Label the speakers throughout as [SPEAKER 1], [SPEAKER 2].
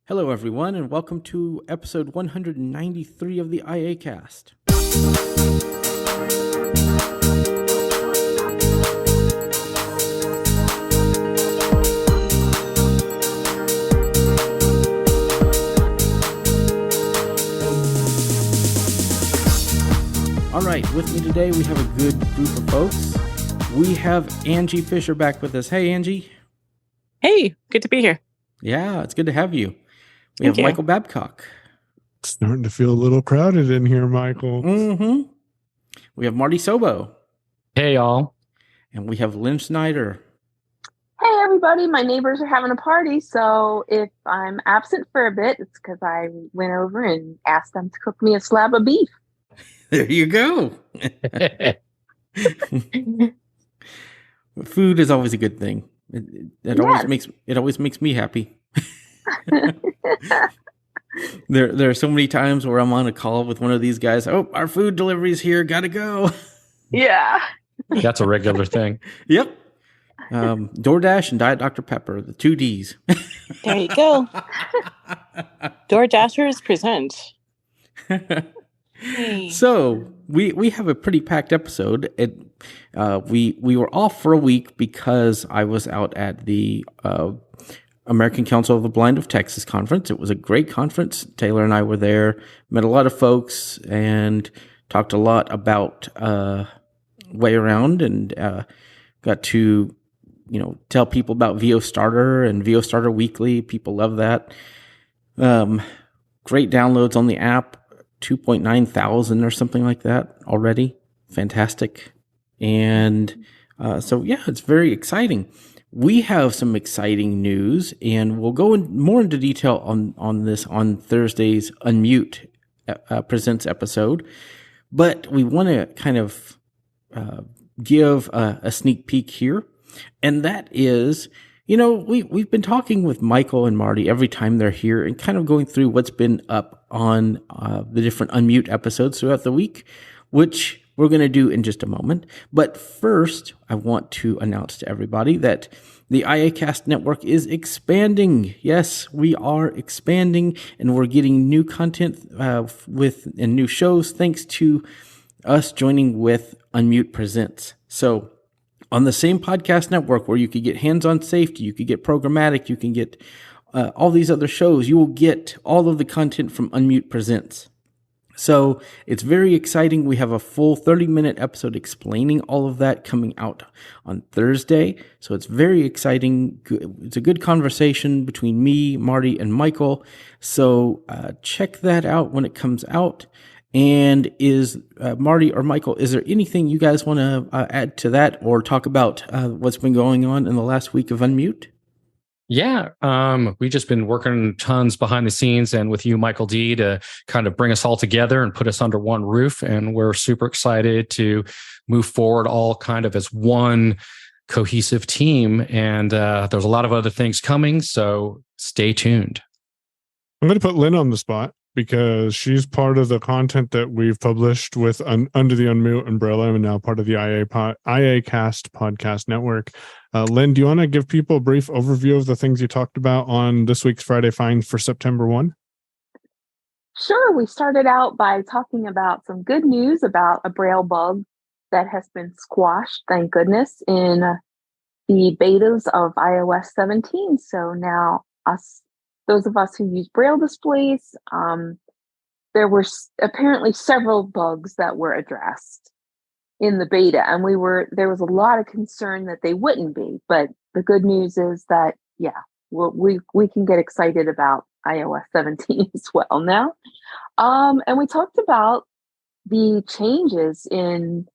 [SPEAKER 1] Hello, everyone, and welcome to episode 193 of the IACast. All right, with me today, we have a good group of folks. We have Angie Fisher back with us. Hey, Angie.
[SPEAKER 2] Hey, good to be here.
[SPEAKER 1] Yeah, it's good to have you. We
[SPEAKER 2] Thank
[SPEAKER 1] have
[SPEAKER 2] you.
[SPEAKER 1] Michael Babcock.
[SPEAKER 3] It's starting to feel a little crowded in here, Michael.
[SPEAKER 1] Mm-hmm. We have Marty Sobo.
[SPEAKER 4] Hey, y'all.
[SPEAKER 1] And we have Lynn Snyder.
[SPEAKER 5] Hey, everybody. My neighbors are having a party, so if I'm absent for a bit, it's because I went over and asked them to cook me a slab of beef.
[SPEAKER 1] There you go. Food is always a good thing. It always makes me happy. There are so many times where I'm on a call with one of these guys. Oh, our food delivery's here. Gotta go.
[SPEAKER 5] Yeah.
[SPEAKER 4] That's a regular thing.
[SPEAKER 1] Yep. DoorDash and Diet Dr. Pepper, the 2 Ds.
[SPEAKER 2] There you go. DoorDashers present. Hey.
[SPEAKER 1] So we have a pretty packed episode. We were off for a week because I was out at the American Council of the Blind of Texas conference. It was a great conference. Taylor and I were there, met a lot of folks, and talked a lot about way around, and got to tell people about VO Starter and VO Starter Weekly. People love that. Great downloads on the app. 2.9 thousand or something like that already. Fantastic. And so, yeah, it's very exciting. We have some exciting news, and we'll go more into detail on this on Thursday's Unmute Presents episode. But we want to kind of give a sneak peek here, and that is, we've been talking with Michael and Marty every time they're here and kind of going through what's been up on the different Unmute episodes throughout the week, which we're going to do in just a moment. But first, I want to announce to everybody that the IACast network is expanding. Yes, we are expanding, and we're getting new content and new shows thanks to us joining with Unmute Presents. So on the same podcast network where you could get hands-on safety, you could get programmatic, you can get all these other shows, you will get all of the content from Unmute Presents. So it's very exciting. We have a full 30-minute episode explaining all of that coming out on Thursday. So it's very exciting. It's a good conversation between me, Marty, and Michael. So check that out when it comes out. And is Marty or Michael, is there anything you guys want to add to that or talk about what's been going on in the last week of Unmute?
[SPEAKER 4] Yeah, we've just been working tons behind the scenes and with you, Michael D, to kind of bring us all together and put us under one roof. And we're super excited to move forward all kind of as one cohesive team. And there's a lot of other things coming, so stay tuned.
[SPEAKER 3] I'm going to put Lynn on the spot because she's part of the content that we've published with under the Unmute umbrella and now part of the IACast podcast network. Lynn, do you want to give people a brief overview of the things you talked about on this week's Friday Find for September 1?
[SPEAKER 5] Sure. We started out by talking about some good news about a Braille bug that has been squashed, thank goodness, in the betas of iOS 17. So now those of us who use Braille displays, there were apparently several bugs that were addressed in the beta, and there was a lot of concern that they wouldn't be. But the good news is that, we can get excited about iOS 17 as well now. And we talked about the changes in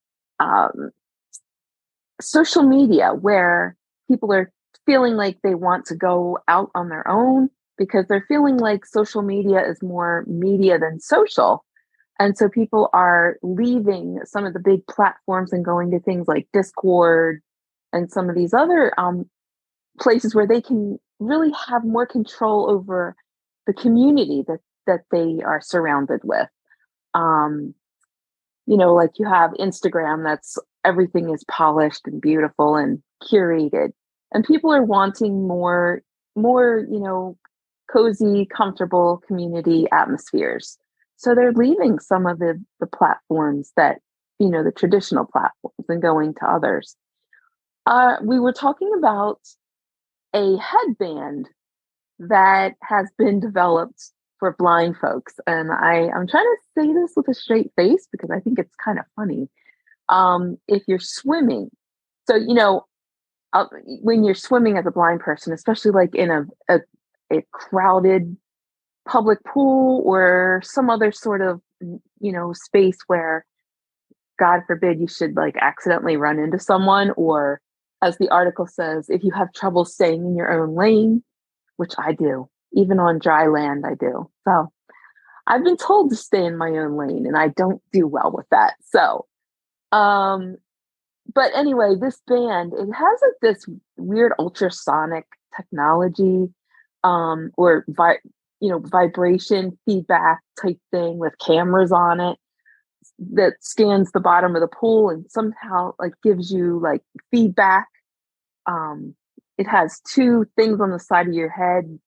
[SPEAKER 5] social media, where people are feeling like they want to go out on their own because they're feeling like social media is more media than social. And so people are leaving some of the big platforms and going to things like Discord and some of these other places where they can really have more control over the community that they are surrounded with. Like you have Instagram, that's everything is polished and beautiful and curated. And people are wanting more, cozy, comfortable community atmospheres. So they're leaving some of the platforms that, the traditional platforms and going to others. We were talking about a headband that has been developed for blind folks. And I'm trying to say this with a straight face because I think it's kind of funny. If you're swimming, so, when you're swimming as a blind person, especially like in a crowded public pool or some other sort of, space where, God forbid, you should like accidentally run into someone, or as the article says, if you have trouble staying in your own lane, which I do, even on dry land, I do. So I've been told to stay in my own lane and I don't do well with that. So, but anyway, this band, it has like this weird ultrasonic technology, or vibration feedback type thing with cameras on it that scans the bottom of the pool and somehow like gives you like feedback. It has two things on the side of your head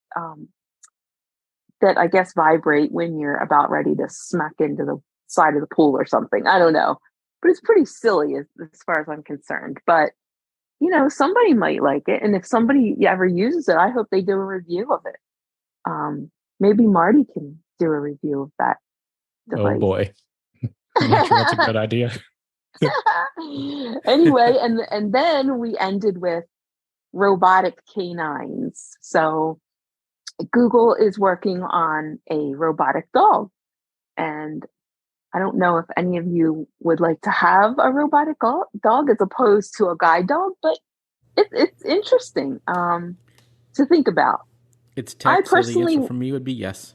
[SPEAKER 5] that I guess vibrate when you're about ready to smack into the side of the pool or something. I don't know, but it's pretty silly as far as I'm concerned. But somebody might like it, and if somebody ever uses it, I hope they do a review of it. Maybe Marty can do a review of that device.
[SPEAKER 4] Oh boy, I'm not sure that's a good idea.
[SPEAKER 5] Anyway, and then we ended with robotic canines. So Google is working on a robotic dog, and I don't know if any of you would like to have a robotic dog as opposed to a guide dog, but it's interesting to think about.
[SPEAKER 1] It's tech, so the answer from me would be yes.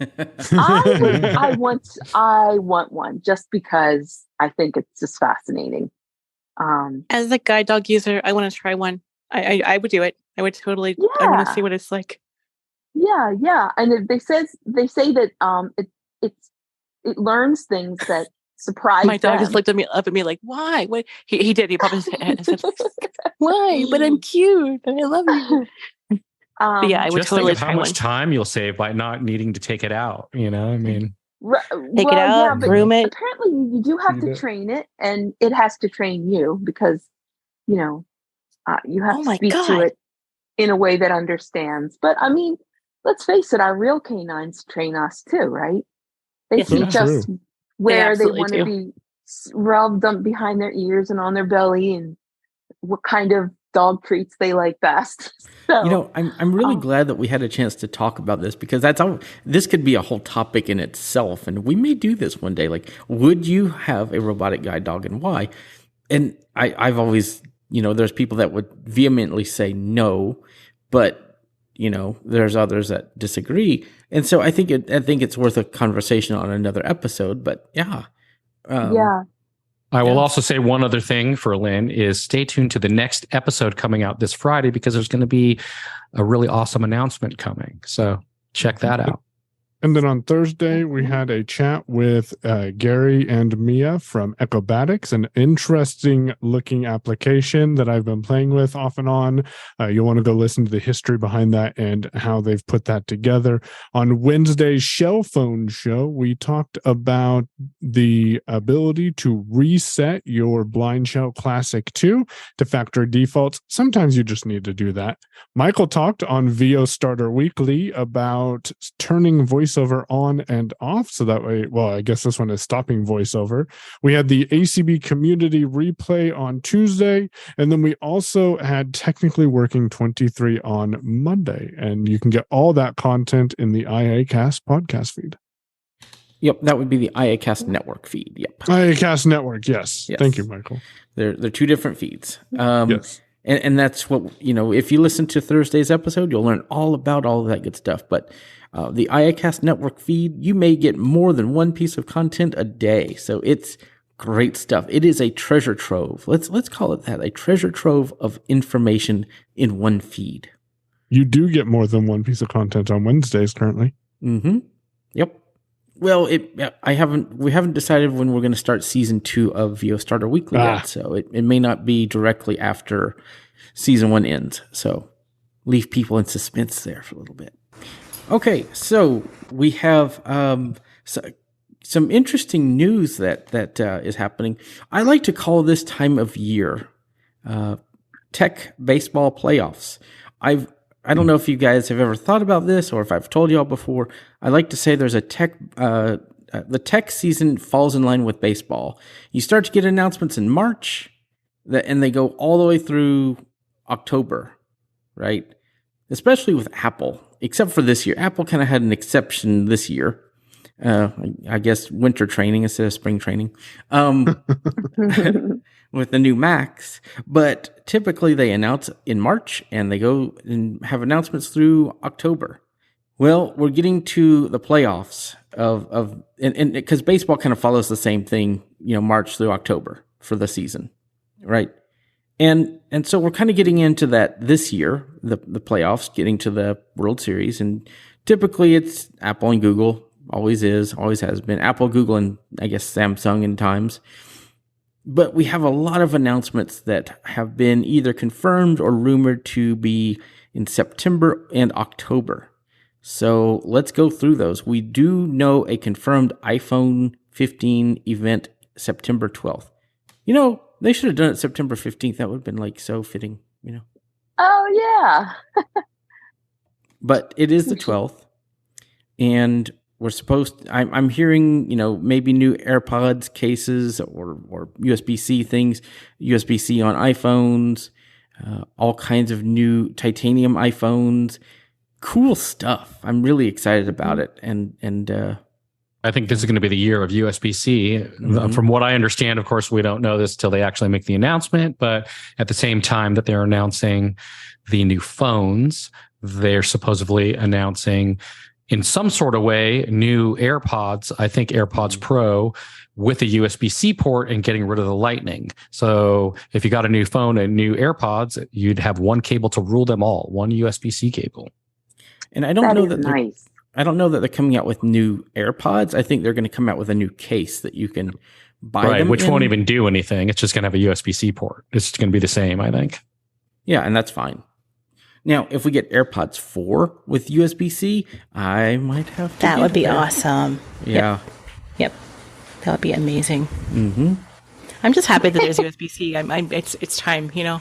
[SPEAKER 5] I want one just because I think it's just fascinating.
[SPEAKER 2] As a guide dog user, I want to try one. I would do it. I would totally.
[SPEAKER 5] Yeah.
[SPEAKER 2] I want to see what it's like.
[SPEAKER 5] Yeah, and they say that it learns things that surprise
[SPEAKER 2] My dog
[SPEAKER 5] them.
[SPEAKER 2] just looked up at me like, "Why? What?" He did. He popped his head and said, "Why? But I'm cute and I love you." But yeah, I would
[SPEAKER 4] just
[SPEAKER 2] totally
[SPEAKER 4] think of
[SPEAKER 2] try
[SPEAKER 4] how much
[SPEAKER 2] one.
[SPEAKER 4] time you'll save by not needing to take it out. I mean,
[SPEAKER 2] Take it out, groom it.
[SPEAKER 5] Apparently, you do have to train it, and it has to train you because you have to speak to it in a way that understands. But I mean, let's face it, our real canines train us too, right? They teach us where they want to be rubbed behind their ears and on their belly, and what kind of dog treats they like best. So,
[SPEAKER 1] I'm really glad that we had a chance to talk about this, because this could be a whole topic in itself, and we may do this one day. Like, would you have a robotic guide dog, and why? And I've always, there's people that would vehemently say no, but there's others that disagree, and so I think it's worth a conversation on another episode. But yeah.
[SPEAKER 4] I will also say one other thing for Lynn is stay tuned to the next episode coming out this Friday, because there's going to be a really awesome announcement coming. So check that out.
[SPEAKER 3] And then on Thursday, we had a chat with Gary and Mia from Echobatics, an interesting looking application that I've been playing with off and on. You'll want to go listen to the history behind that and how they've put that together. On Wednesday's Shell Phone Show, we talked about the ability to reset your BlindShell Classic 2 to factory defaults. Sometimes you just need to do that. Michael talked on VO Starter Weekly about turning voiceover on and off, so that way, well, I guess this one is stopping voiceover. We had the ACB community replay on Tuesday, and then we also had Technically Working 23 on Monday, and you can get all that content in the IACast podcast feed.
[SPEAKER 1] Yep, that would be the IACast network feed. Yep,
[SPEAKER 3] IACast network. Yes. Thank you, Michael.
[SPEAKER 1] They're two different feeds.
[SPEAKER 3] Yes.
[SPEAKER 1] And that's what, if you listen to Thursday's episode, you'll learn all about all of that good stuff. But the IACast network feed, you may get more than one piece of content a day. So it's great stuff. It is a treasure trove. Let's call it that, a treasure trove of information in one feed.
[SPEAKER 3] You do get more than one piece of content on Wednesdays currently.
[SPEAKER 1] Mm-hmm. Yep. Well, we haven't decided when we're going to start season 2 of VO Starter Weekly yet, so it may not be directly after season 1 ends. So leave people in suspense there for a little bit. Okay, so we have some interesting news that is happening. I like to call this time of year tech baseball playoffs. I don't know if you guys have ever thought about this or if I've told y'all before. I like to say there's a the tech season falls in line with baseball. You start to get announcements in March, and they go all the way through October, right? Especially with Apple, except for this year. Apple kind of had an exception this year. I guess winter training instead of spring training with the new Macs. But typically they announce in March and they go and have announcements through October. Well, we're getting to the playoffs and because baseball kind of follows the same thing, March through October for the season, right? And so we're kind of getting into that this year, the playoffs, getting to the World Series, and typically it's Apple and Google, always has been Apple, Google, and I guess Samsung in times. But we have a lot of announcements that have been either confirmed or rumored to be in September and October. So let's go through those. We do know a confirmed iPhone 15 event September 12th. They should have done it September 15th. That would have been so fitting,
[SPEAKER 5] Oh, yeah.
[SPEAKER 1] But it is the 12th. And we're I'm hearing, maybe new AirPods cases or USB-C things, USB-C on iPhones, all kinds of new titanium iPhones. Cool stuff. I'm really excited about it. And
[SPEAKER 4] I think this is going to be the year of USB-C. Mm-hmm. From what I understand, of course, we don't know this till they actually make the announcement, but at the same time that they're announcing the new phones, they're supposedly announcing in some sort of way new AirPods, I think AirPods Pro with a USB-C port and getting rid of the Lightning. So if you got a new phone and new AirPods, you'd have one cable to rule them all, one USB-C cable.
[SPEAKER 1] And I don't know that
[SPEAKER 5] nice.
[SPEAKER 1] I don't know that they're coming out with new AirPods. I think they're going to come out with a new case that you can buy them
[SPEAKER 4] which won't even do anything. It's just going to have a USB-C port. It's going to be the same, I think.
[SPEAKER 1] Yeah, and that's fine. Now, if we get AirPods 4 with USB-C, I might have to
[SPEAKER 2] That would be awesome.
[SPEAKER 1] Yeah.
[SPEAKER 2] Yep. That would be amazing.
[SPEAKER 1] Mm-hmm.
[SPEAKER 2] I'm just happy that there's USB-C. It's time,
[SPEAKER 1] Yeah.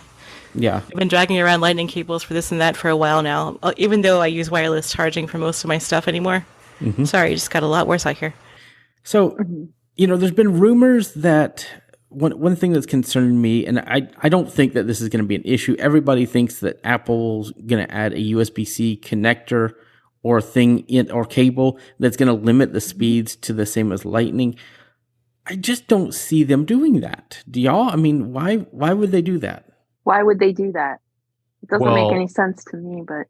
[SPEAKER 2] I've been dragging around lightning cables for this and that for a while now, even though I use wireless charging for most of my stuff anymore.
[SPEAKER 1] Mm-hmm.
[SPEAKER 2] Sorry, it just got a lot worse out here.
[SPEAKER 1] So, there's been rumors that one thing that's concerned me, and I don't think that this is going to be an issue. Everybody thinks that Apple's going to add a USB-C connector or or cable that's going to limit the speeds to the same as Lightning. I just don't see them doing that. Do y'all? I mean, why would they do that?
[SPEAKER 5] Why would they do that? It doesn't make any sense to me, but.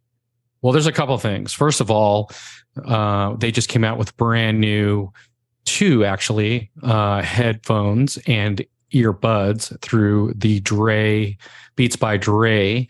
[SPEAKER 4] Well, there's a couple of things. First of all, they just came out with brand new 2 headphones and earbuds through the Beats by Dre.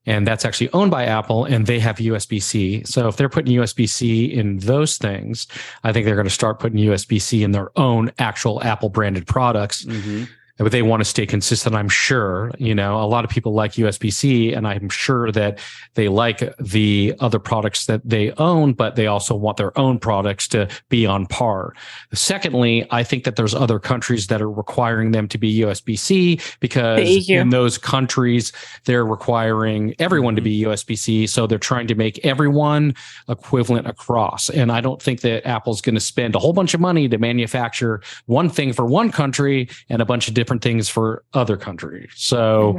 [SPEAKER 4] And that's actually owned by Apple, and they have USB-C. So if they're putting USB-C in those things, I think they're going to start putting USB-C in their own actual Apple branded products. Mm-hmm. But they want to stay consistent, I'm sure. A lot of people like USB-C, and I'm sure that they like the other products that they own, but they also want their own products to be on par. Secondly, I think that there's other countries that are requiring them to be USB-C because in those countries, they're requiring everyone to be USB-C. So they're trying to make everyone equivalent across. And I don't think that Apple's going to spend a whole bunch of money to manufacture one thing for one country and a bunch of different things for other countries. So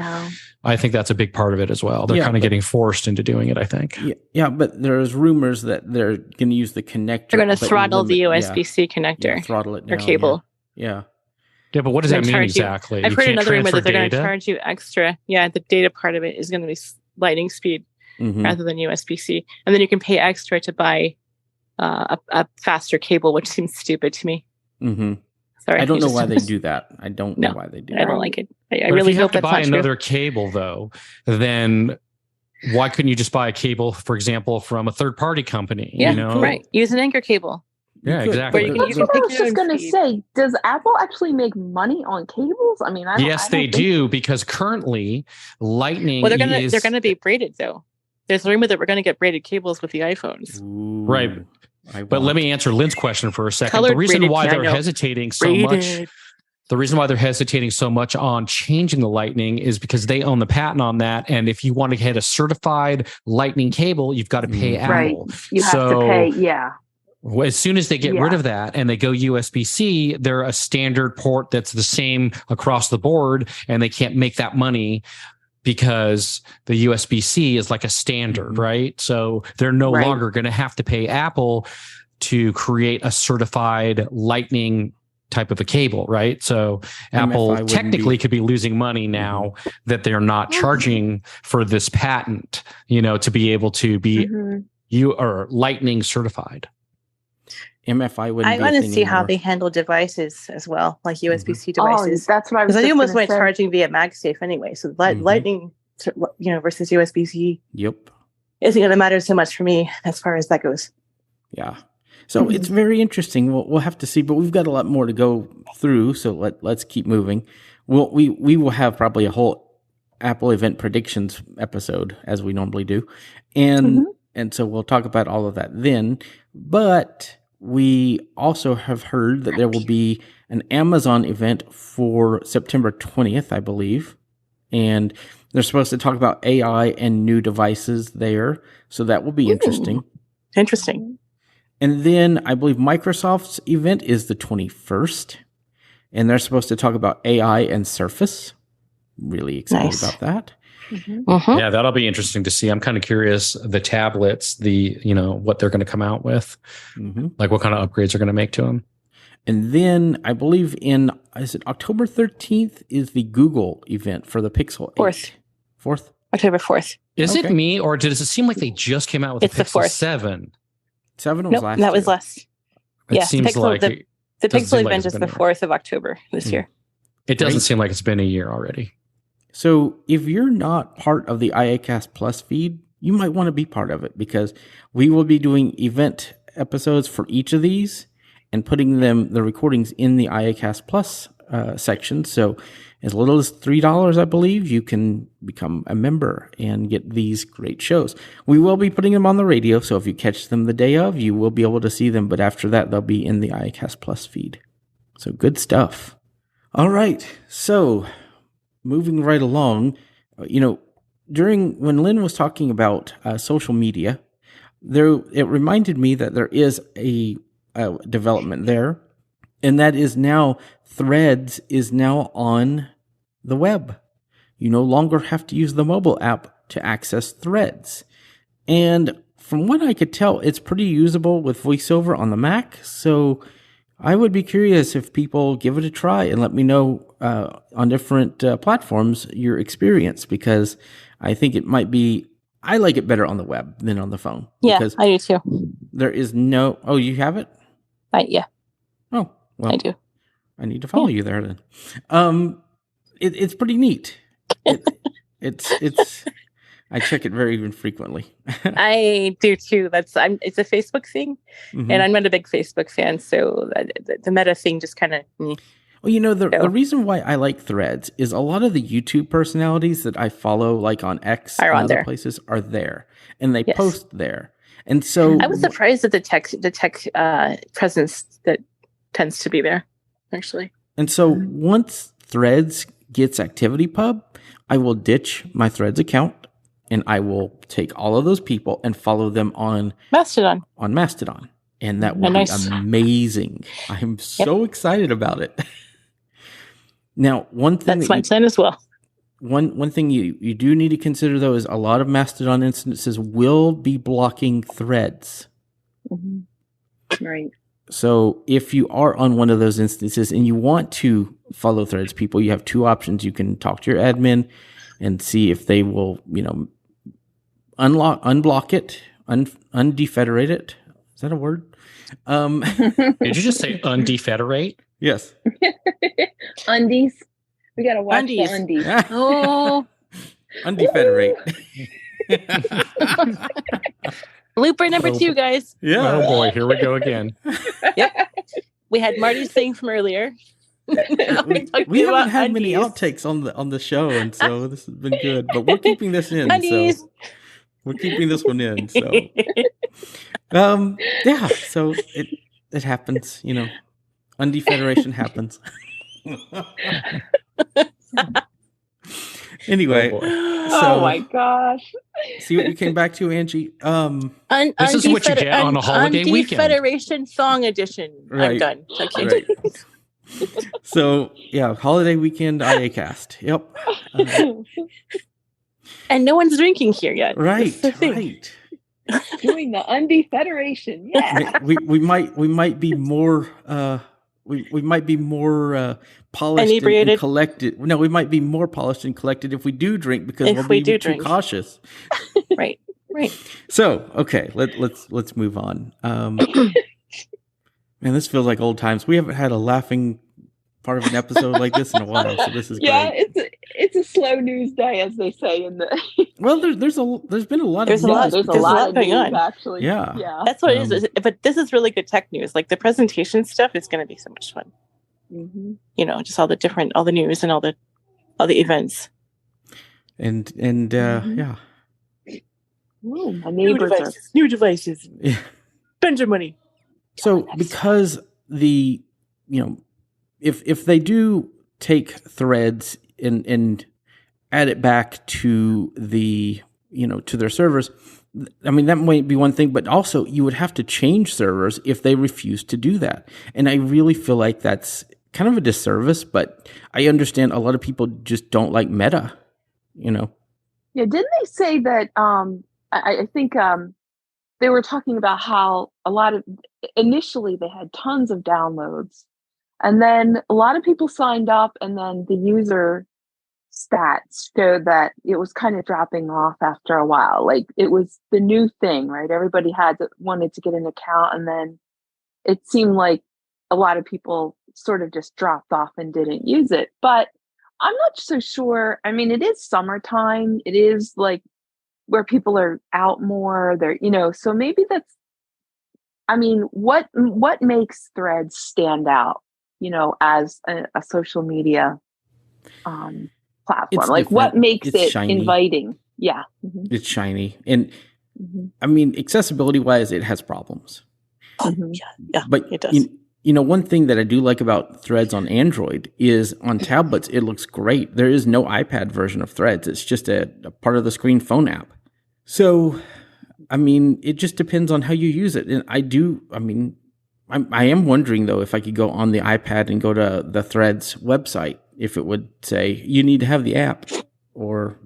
[SPEAKER 4] I think that's a big part of it as well. They're kind of getting forced into doing it, I think.
[SPEAKER 1] Yeah, but there's rumors that they're going to use the connector.
[SPEAKER 2] They're going to throttle the USB-C connector.
[SPEAKER 1] Throttle it down,
[SPEAKER 2] or cable.
[SPEAKER 1] Yeah,
[SPEAKER 4] but what does that mean exactly?
[SPEAKER 2] I've heard another rumor that they're going to charge you extra. Yeah, the data part of it is going to be lightning speed rather than USB-C. And then you can pay extra to buy a faster cable, which seems stupid to me.
[SPEAKER 1] Mm-hmm.
[SPEAKER 2] Sorry,
[SPEAKER 1] I don't know why they do that. I don't know why they do that.
[SPEAKER 2] I don't like it. I really hope that's not true.
[SPEAKER 4] If you have to buy another cable, though, then why couldn't you just buy a cable, for example, from a third-party company?
[SPEAKER 2] Yeah, right. Use an anchor cable.
[SPEAKER 4] Yeah, exactly.
[SPEAKER 5] That's what I was just going to say. Does Apple actually make money on cables? I mean,
[SPEAKER 4] yes, they do, because currently Lightning
[SPEAKER 2] they're going to be braided, though. there's a rumor that we're going to get braided cables with the iPhones.
[SPEAKER 1] Ooh,
[SPEAKER 4] Right. But let me answer Lynn's question for a second.
[SPEAKER 2] Colored
[SPEAKER 4] The reason
[SPEAKER 2] braided
[SPEAKER 4] why they're
[SPEAKER 2] piano.
[SPEAKER 4] hesitating so
[SPEAKER 2] Braided.
[SPEAKER 4] much, the reason why they're hesitating so much on changing the Lightning is because they own the patent on that. And if you want to get a certified Lightning cable, you've got to pay Apple.
[SPEAKER 5] You have to pay, yeah.
[SPEAKER 4] As soon as they get rid of that and they go USB-C, they're a standard port that's the same across the board, and they can't make that money because the USB-C is like a standard, right? So they're no longer going to have to pay Apple to create a certified Lightning type of a cable, right? So Apple technically could be losing money now that they're not charging for this patent, to be able to be Lightning certified.
[SPEAKER 1] MFI wouldn't.
[SPEAKER 2] I want to see how they handle devices as well, like USB-C devices.
[SPEAKER 5] Oh, that's what I was.
[SPEAKER 2] Because I almost went charging via MagSafe anyway. So Lightning, versus USB-C.
[SPEAKER 1] Yep.
[SPEAKER 2] Isn't going to matter so much for me as far as that goes.
[SPEAKER 1] Yeah. So it's very interesting. We'll have to see, but we've got a lot more to go through. So let's keep moving. We will have probably a whole Apple event predictions episode as we normally do, and so we'll talk about all of that then. But we also have heard that there will be an Amazon event for September 20th, I believe. And they're supposed to talk about AI and new devices there. So that will be interesting.
[SPEAKER 2] Interesting.
[SPEAKER 1] And then I believe Microsoft's event is the 21st. And they're supposed to talk about AI and Surface. Really excited about that.
[SPEAKER 4] Yeah, that'll be interesting to see. I'm kind of curious the tablets, what they're going to come out with, like what kind of upgrades are going to make to them.
[SPEAKER 1] And then I believe is it October 13th is the Google event for the Pixel 8. 4th?
[SPEAKER 2] October 4th.
[SPEAKER 4] Is it me, or does it seem like they just came out with the Pixel 7?
[SPEAKER 1] 7 was last
[SPEAKER 2] that was less.
[SPEAKER 4] It seems like
[SPEAKER 2] the Pixel event is the 4th of October this year.
[SPEAKER 4] It doesn't seem like it's been a year already.
[SPEAKER 1] So if you're not part of the IACast Plus feed, you might want to be part of it, because we will be doing event episodes for each of these and putting the recordings in the IACast Plus section. So as little as $3, I believe, you can become a member and get these great shows. We will be putting them on the radio, so if you catch them the day of, you will be able to see them. But after that, they'll be in the IACast Plus feed. So good stuff. All right. So moving right along, when Lynn was talking about social media, it reminded me that there is a development there, and that is now Threads is now on the web. You no longer have to use the mobile app to access Threads. And from what I could tell, it's pretty usable with VoiceOver on the Mac. So I would be curious if people give it a try and let me know on different platforms your experience, because I think it might be, I like it better on the web than on the phone.
[SPEAKER 2] Yeah, I do too.
[SPEAKER 1] There is you have it?
[SPEAKER 2] Yeah.
[SPEAKER 1] Oh, well.
[SPEAKER 2] I do.
[SPEAKER 1] I need to follow you there then. It's pretty neat. It's I check it very infrequently.
[SPEAKER 2] I do too. It's a Facebook thing, and I'm not a big Facebook fan, so the Meta thing just kind of.
[SPEAKER 1] Well, the reason why I like Threads is a lot of the YouTube personalities that I follow, like on X and other places, are there, and they post there. And so
[SPEAKER 2] I was surprised at the tech presence that tends to be there, actually.
[SPEAKER 1] And so once Threads gets ActivityPub, I will ditch my Threads account, and I will take all of those people and follow them on Mastodon. And that will be amazing. I'm so excited about it. Now, one thing
[SPEAKER 2] that's my plan as well.
[SPEAKER 1] One thing you do need to consider, though, is a lot of Mastodon instances will be blocking Threads.
[SPEAKER 5] Right.
[SPEAKER 1] So if you are on one of those instances and you want to follow Threads people, you have two options. You can talk to your admin and see if they will, unblock it, Unde-Federate it. Is that a word?
[SPEAKER 4] Did you just say Unde-Federate?
[SPEAKER 1] Yes.
[SPEAKER 5] Undies. We got to watch the undies.
[SPEAKER 2] Oh.
[SPEAKER 1] Unde-Federate.
[SPEAKER 2] Blooper number 2, guys.
[SPEAKER 1] Yeah.
[SPEAKER 4] Oh boy, here we go again.
[SPEAKER 2] Yep. We had Marty's thing from earlier.
[SPEAKER 1] we haven't had many outtakes on the show, and so this has been good. But we're keeping this in.
[SPEAKER 2] Undies.
[SPEAKER 1] So We're keeping this one in. So, yeah. So it happens. Unde-Federation happens. Anyway,
[SPEAKER 5] oh my gosh!
[SPEAKER 1] See what you came back to, Angie.
[SPEAKER 4] This is what you get on a holiday weekend.
[SPEAKER 2] Unde-Federation Song Edition.
[SPEAKER 1] Right.
[SPEAKER 2] I'm done. Okay.
[SPEAKER 1] Right. So yeah, holiday weekend IACast. Yep.
[SPEAKER 2] And no one's drinking here yet.
[SPEAKER 1] Right. Right.
[SPEAKER 5] Doing the Unde-Federation. Yeah.
[SPEAKER 1] We might be more. We might be more polished and collected. No, we might be more polished and collected if we do drink because we'll be too cautious.
[SPEAKER 2] Right.
[SPEAKER 1] So okay, let's move on. Man, this feels like old times. We haven't had a laughing part of an episode like this in a while, so this is great.
[SPEAKER 5] Yeah, it's a slow news day, as they say in the.
[SPEAKER 1] Well, there's been a lot.
[SPEAKER 5] There's a lot going on, actually.
[SPEAKER 1] Yeah,
[SPEAKER 2] that's what it is. But this is really good tech news. Like the presentation stuff is going to be so much fun.
[SPEAKER 5] Mm-hmm.
[SPEAKER 2] Just all the news and all the
[SPEAKER 1] events. And yeah.
[SPEAKER 5] Ooh, my neighbors
[SPEAKER 2] new devices.
[SPEAKER 1] Yeah.
[SPEAKER 2] Spend your money.
[SPEAKER 1] So because if they do take threads and add it back to the to their servers, I mean that might be one thing, but also you would have to change servers if they refuse to do that. And I really feel like that's kind of a disservice, but I understand a lot of people just don't like Meta,
[SPEAKER 5] Yeah, didn't they say that I think they were talking about how initially they had tons of downloads and then a lot of people signed up and then the user stats showed that it was kind of dropping off after a while. Like it was the new thing, right? Everybody wanted to get an account and then it seemed like a lot of people sort of just dropped off and didn't use it. But I'm not so sure. I mean, it is summertime. It is like where people are out more. They're, so maybe that's, I mean, what makes Threads stand out, as a social media platform?
[SPEAKER 1] It's
[SPEAKER 5] like
[SPEAKER 1] different.
[SPEAKER 5] What makes it
[SPEAKER 1] shiny.
[SPEAKER 5] Inviting? Yeah. Mm-hmm.
[SPEAKER 1] It's shiny. And I mean, accessibility wise, it has problems.
[SPEAKER 5] Mm-hmm.
[SPEAKER 2] Yeah,
[SPEAKER 1] but
[SPEAKER 2] it does.
[SPEAKER 1] One thing that I do like about Threads on Android is on tablets, it looks great. There is no iPad version of Threads. It's just a part of the screen phone app. So, I mean, it just depends on how you use it. And I am wondering, though, if I could go on the iPad and go to the Threads website, if it would say, you need to have the app or,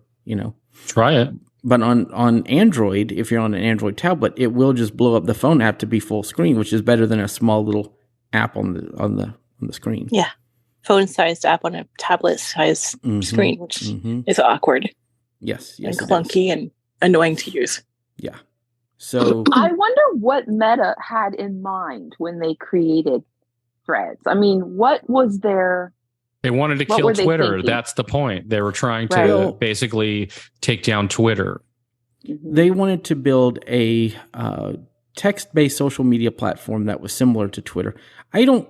[SPEAKER 4] Try it.
[SPEAKER 1] But on Android, if you're on an Android tablet, it will just blow up the phone app to be full screen, which is better than a small little app on the screen.
[SPEAKER 2] Yeah. Phone-sized app on a tablet-sized screen, which is awkward.
[SPEAKER 1] Yes.
[SPEAKER 2] And clunky and annoying to use.
[SPEAKER 1] Yeah. So
[SPEAKER 5] I wonder what Meta had in mind when they created Threads. I mean, what was their...
[SPEAKER 4] They wanted to kill Twitter. That's the point. They were trying to basically take down Twitter.
[SPEAKER 1] They wanted to build a text-based social media platform that was similar to Twitter. I don't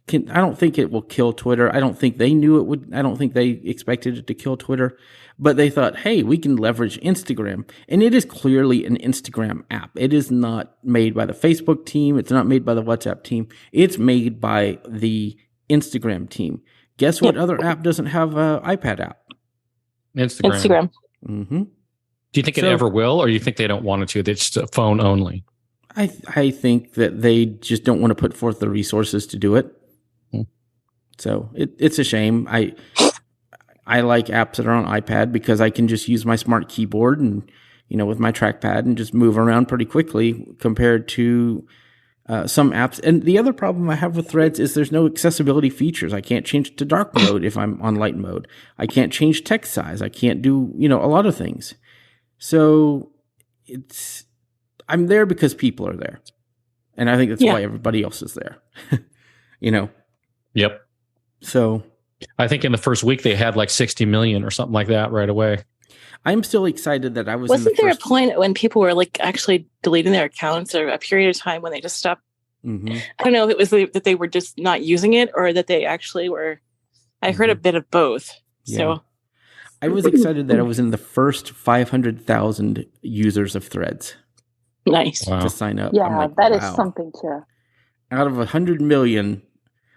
[SPEAKER 1] think it will kill Twitter. I don't think they knew it would. I don't think they expected it to kill Twitter. But they thought, hey, we can leverage Instagram. And it is clearly an Instagram app. It is not made by the Facebook team. It's not made by the WhatsApp team. It's made by the Instagram team. Guess what other app doesn't have an iPad app?
[SPEAKER 4] Instagram.
[SPEAKER 1] Mm-hmm.
[SPEAKER 4] Do you think it ever will, or you think they don't want it to? It's just phone only.
[SPEAKER 1] I think that they just don't want to put forth the resources to do it. So it's a shame. I like apps that are on iPad because I can just use my smart keyboard and, with my trackpad and just move around pretty quickly compared to some apps. And the other problem I have with Threads is there's no accessibility features. I can't change to dark mode if I'm on light mode. I can't change text size. I can't do, a lot of things. So I'm there because people are there. And I think that's why everybody else is there.
[SPEAKER 4] Yep.
[SPEAKER 1] So
[SPEAKER 4] I think in the first week they had like 60 million or something like that right away.
[SPEAKER 1] I'm still excited that I was.
[SPEAKER 2] Wasn't there a point when people were like actually deleting their accounts, or a period of time when they just stopped?
[SPEAKER 1] Mm-hmm.
[SPEAKER 2] I don't know if it was that they were just not using it, or that they actually were. I heard a bit of both. So
[SPEAKER 1] I was excited that I was in the first 500,000 users of Threads.
[SPEAKER 2] Nice.
[SPEAKER 1] To sign up.
[SPEAKER 5] Yeah,
[SPEAKER 1] I'm like,
[SPEAKER 5] that
[SPEAKER 1] wow.
[SPEAKER 5] is something to.
[SPEAKER 1] Out of 100 million,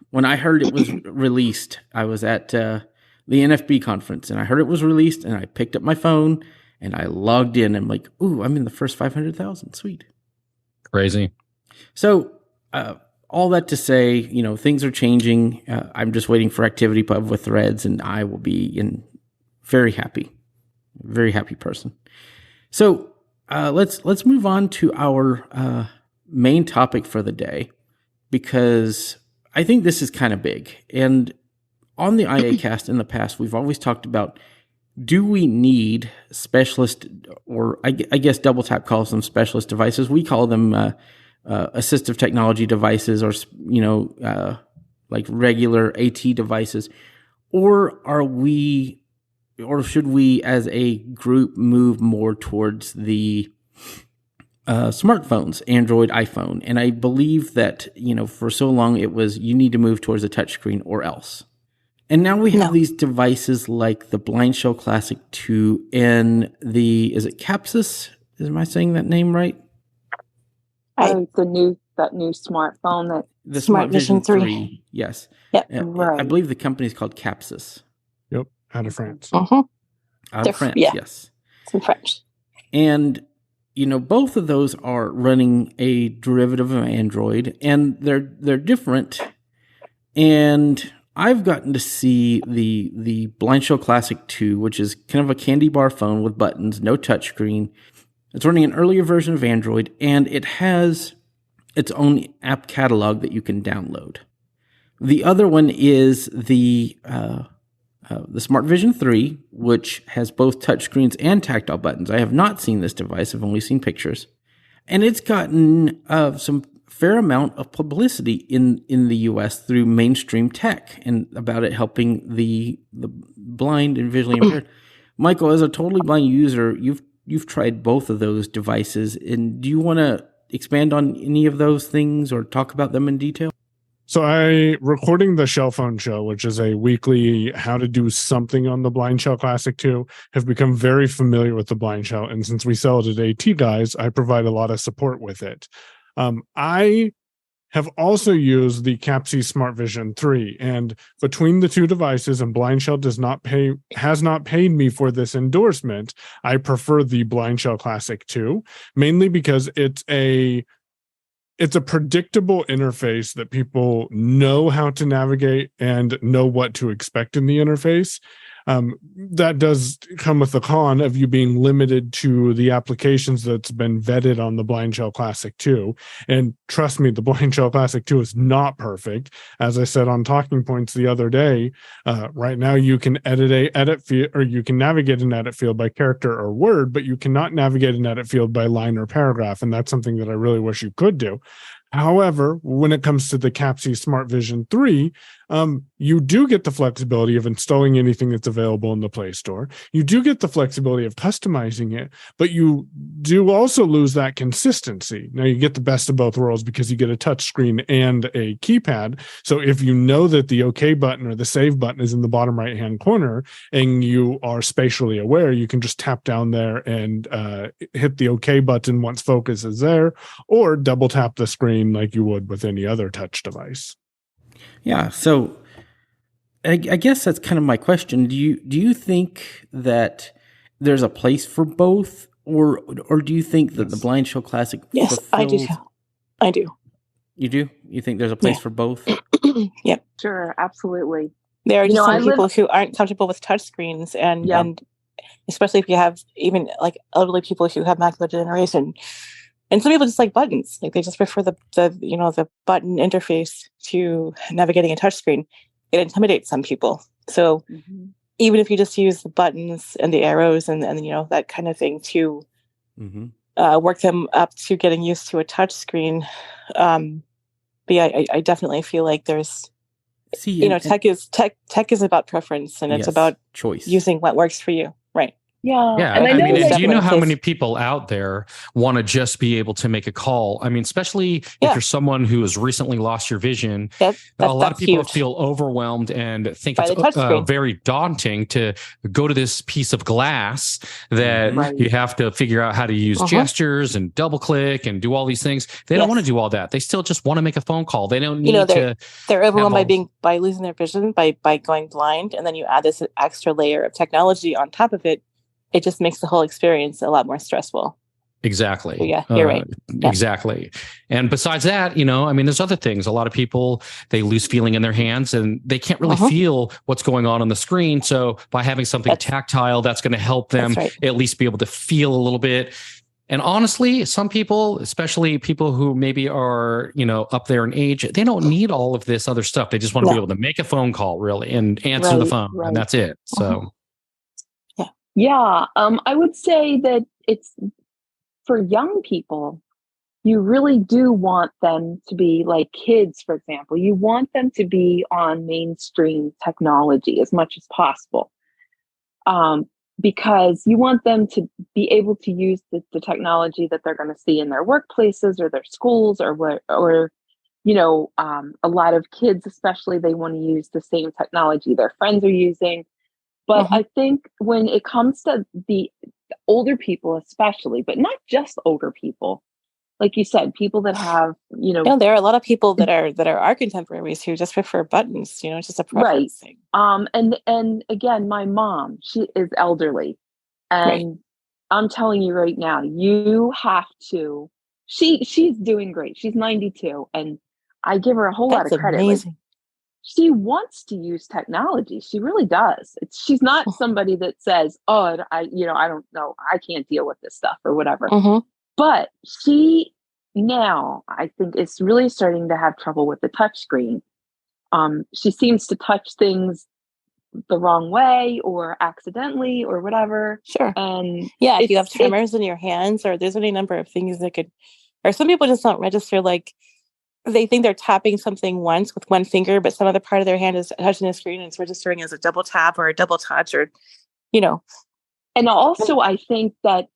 [SPEAKER 1] when I heard it was released, I was at the NFB conference, and I heard it was released, and I picked up my phone, and I logged in. I'm like, ooh, I'm in the first 500,000. Sweet.
[SPEAKER 4] Crazy.
[SPEAKER 1] So, all that to say, things are changing. I'm just waiting for ActivityPub with Threads, and I will be very happy person. So, let's move on to our main topic for the day, because I think this is kind of big. And on the IACast in the past, we've always talked about, do we need specialist, or I guess Double Tap calls them specialist devices. We call them assistive technology devices, or like regular AT devices. Or should we as a group move more towards the smartphones, Android, iPhone? And I believe that, for so long it was, you need to move towards a touchscreen or else. And now we have these devices like the BlindShell Classic 2 and is it Capsys? Am I saying that name right?
[SPEAKER 5] That new smartphone,
[SPEAKER 1] the Smart Vision 3. Yes.
[SPEAKER 2] Yep.
[SPEAKER 5] Right.
[SPEAKER 1] I believe the company is called Capsys.
[SPEAKER 3] Yep. Out of France.
[SPEAKER 1] Out of France, yes.
[SPEAKER 2] It's in French.
[SPEAKER 1] And, both of those are running a derivative of Android, and they're different. And I've gotten to see the BlindShell Classic 2, which is kind of a candy bar phone with buttons, no touchscreen. It's running an earlier version of Android, and it has its own app catalog that you can download. The other one is the Smart Vision 3, which has both touchscreens and tactile buttons. I have not seen this device. I've only seen pictures. And it's gotten some fair amount of publicity in the U.S. through mainstream tech, and about it helping the blind and visually impaired. Michael, as a totally blind user, you've tried both of those devices, and do you want to expand on any of those things or talk about them in detail?
[SPEAKER 3] So recording the Shell Phone Show, which is a weekly how to do something on the BlindShell Classic 2, have become very familiar with the BlindShell. And since we sell it at AT Guys, I provide a lot of support with it. I have also used the Capsys Smart Vision 3, and between the two devices, and BlindShell has not paid me for this endorsement, I prefer the BlindShell Classic 2, mainly because it's a predictable interface that people know how to navigate and know what to expect in the interface. That does come with the con of you being limited to the applications that's been vetted on the BlindShell Classic 2. And trust me, the BlindShell Classic 2 is not perfect. As I said on Talking Points the other day, right now you can edit field, or you can navigate an edit field by character or word, but you cannot navigate an edit field by line or paragraph. And that's something that I really wish you could do. However, when it comes to the Capsys Smart Vision 3, you do get the flexibility of installing anything that's available in the Play Store. You do get the flexibility of customizing it, but you do also lose that consistency. Now, you get the best of both worlds because you get a touch screen and a keypad. So if you know that the OK button or the save button is in the bottom right-hand corner and you are spatially aware, you can just tap down there and hit the OK button once focus is there, or double tap the screen like you would with any other touch device.
[SPEAKER 1] Yeah, so I guess that's kind of my question. Do you think that there's a place for both, or do you think that the BlindShell Classic?
[SPEAKER 2] Yes, I do. I do.
[SPEAKER 1] You do? You think there's a place for both?
[SPEAKER 2] Yep.
[SPEAKER 5] Sure, absolutely.
[SPEAKER 2] There are just some people who aren't comfortable with touchscreens, and especially if you have even like elderly people who have macular degeneration. And some people just like buttons. Like they just prefer the button interface to navigating a touchscreen. It intimidates some people. So even if you just use the buttons and the arrows and that kind of thing to work them up to getting used to a touchscreen. But yeah, I definitely feel like there's tech is about preference, and it's about
[SPEAKER 1] choice,
[SPEAKER 2] using what works for you. Right.
[SPEAKER 5] Yeah.
[SPEAKER 4] And
[SPEAKER 5] I know,
[SPEAKER 4] mean,
[SPEAKER 5] like,
[SPEAKER 4] do you know how many people out there want to just be able to make a call? I mean, especially if you're someone who has recently lost your vision, a lot of people feel overwhelmed and think it's very daunting to go to this piece of glass that you have to figure out how to use gestures and double click and do all these things. They don't want to do all that. They still just want to make a phone call. They don't need to.
[SPEAKER 2] They're overwhelmed by losing their vision, by going blind, and then you add this extra layer of technology on top of it. It just makes the whole experience a lot more stressful.
[SPEAKER 4] Exactly.
[SPEAKER 2] So you're right.
[SPEAKER 4] Exactly. And besides that, I mean, there's other things. A lot of people, they lose feeling in their hands and they can't really feel what's going on the screen. So by having something tactile, that's going to help them at least be able to feel a little bit. And honestly, some people, especially people who maybe are, up there in age, they don't need all of this other stuff. They just want to be able to make a phone call, really, and answer the phone, and that's it. So.
[SPEAKER 5] Yeah, I would say that it's for young people, you really do want them to be like kids, for example. You want them to be on mainstream technology as much as possible, because you want them to be able to use the technology that they're going to see in their workplaces or their schools or a lot of kids, especially, they want to use the same technology their friends are using. But I think when it comes to the older people, especially, but not just older people, like you said, people that have,
[SPEAKER 2] there are a lot of people that are our contemporaries who just prefer buttons, it's just a preference thing.
[SPEAKER 5] And again, my mom, she is elderly, and I'm telling you right now, you have to. She's doing great. She's 92, and I give her a whole lot of credit.
[SPEAKER 2] Amazing.
[SPEAKER 5] She wants to use technology. She really does. She's not somebody that says, "Oh, I don't know. I can't deal with this stuff," or whatever. But she now, I think, is really starting to have trouble with the touch screen. She seems to touch things the wrong way or accidentally or whatever.
[SPEAKER 2] Sure.
[SPEAKER 5] And
[SPEAKER 2] if you have tremors in your hands, or there's any number of things that could, or some people just don't register, like, they think they're tapping something once with one finger, but some other part of their hand is touching the screen and it's registering as a double tap or a double touch, or,
[SPEAKER 5] And also, I think that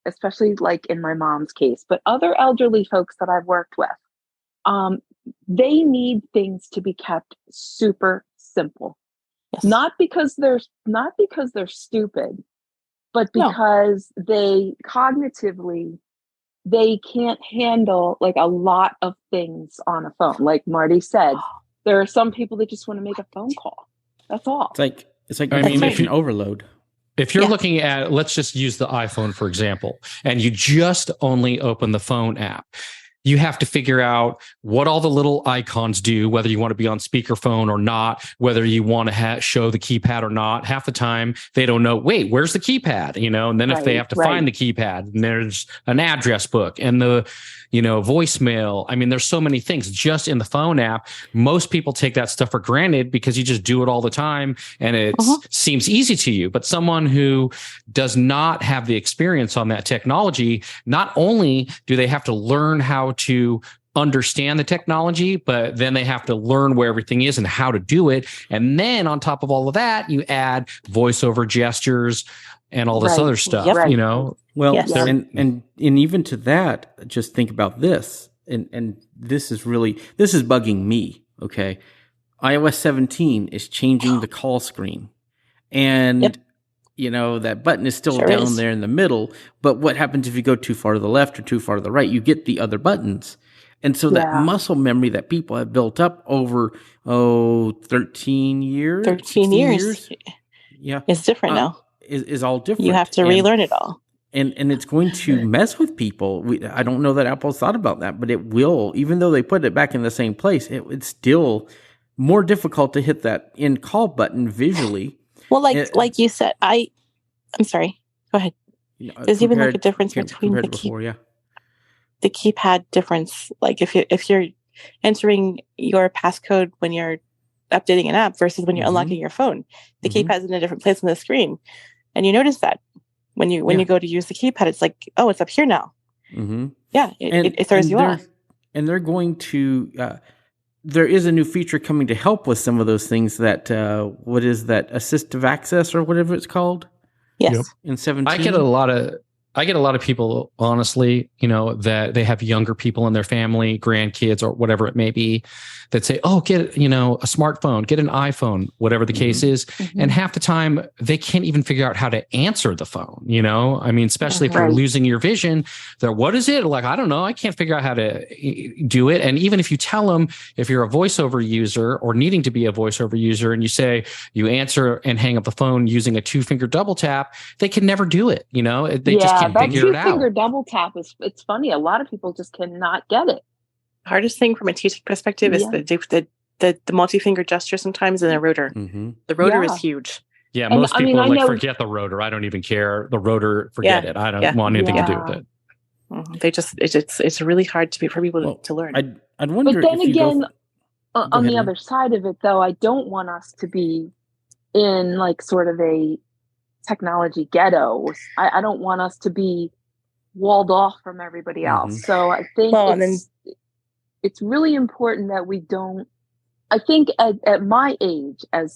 [SPEAKER 5] especially like in my mom's case, but other elderly folks that I've worked with, they need things to be kept super simple. Yes. Not because they're stupid, but because they cognitively, they can't handle like a lot of things on a phone. Like Marty said, there are some people that just want to make a phone call. That's all.
[SPEAKER 1] It's like information overload.
[SPEAKER 4] If you're looking at, let's just use the iPhone, for example, and you just only open the phone app, you have to figure out what all the little icons do, whether you want to be on speakerphone or not, whether you want to show the keypad or not. Half the time, they don't know, wait, where's the keypad? And then if they have to find the keypad, and there's an address book and the, voicemail. I mean, there's so many things just in the phone app. Most people take that stuff for granted because you just do it all the time and it seems easy to you. But someone who does not have the experience on that technology, not only do they have to learn how to understand the technology, but then they have to learn where everything is and how to do it. And then on top of all of that, you add voiceover gestures and all this other stuff,
[SPEAKER 1] Well, and even to that, just think about this. And this is bugging me. Okay. iOS 17 is changing the call screen. And that button is still down there in the middle. But what happens if you go too far to the left or too far to the right? You get the other buttons. And so that muscle memory that people have built up over, 13 years.
[SPEAKER 2] 13 years.
[SPEAKER 1] Yeah.
[SPEAKER 2] It's different now.
[SPEAKER 1] Is all different.
[SPEAKER 2] You have to relearn it all.
[SPEAKER 1] And it's going to mess with people. I don't know that Apple's thought about that, but it will. Even though they put it back in the same place, it's still more difficult to hit that end call button visually.
[SPEAKER 2] Well, like you said, I'm sorry. Go ahead. There's even like a difference between the keypad difference. Like if you're entering your passcode when you're updating an app versus when you're unlocking your phone, the keypad's in a different place on the screen, and you notice that when you go to use the keypad, it's like, oh, it's up here now. It throws you off.
[SPEAKER 1] And they're going to. There is a new feature coming to help with some of those things. That what is that, assistive access or whatever it's called?
[SPEAKER 2] Yes.
[SPEAKER 1] In 17.
[SPEAKER 4] I get a lot of people, honestly, that they have younger people in their family, grandkids, or whatever it may be, that say, oh, get, a smartphone, get an iPhone, whatever the case is. And half the time they can't even figure out how to answer the phone, I mean, especially if you're losing your vision, they're, what is it? Like, I don't know. I can't figure out how to do it. And even if you tell them, if you're a voiceover user or needing to be a voiceover user, and you say you answer and hang up the phone using a 2-finger double tap, they can never do it. They just can't figure it out.
[SPEAKER 5] That 2-finger double tap it's funny. A lot of people just cannot get it.
[SPEAKER 2] Hardest thing from a teaching perspective is the multi-finger gesture sometimes in the rotor. The rotor is huge.
[SPEAKER 4] Yeah, most people forget the rotor. I don't even care. The rotor, forget it. I don't want anything to do with it.
[SPEAKER 2] They just it's really hard for people to learn.
[SPEAKER 1] I'd wonder.
[SPEAKER 5] But then
[SPEAKER 1] if
[SPEAKER 5] again, on the other side of it, though, I don't want us to be in like sort of a technology ghetto. I don't want us to be walled off from everybody else. So I think it's really important that we don't. I think at my age, I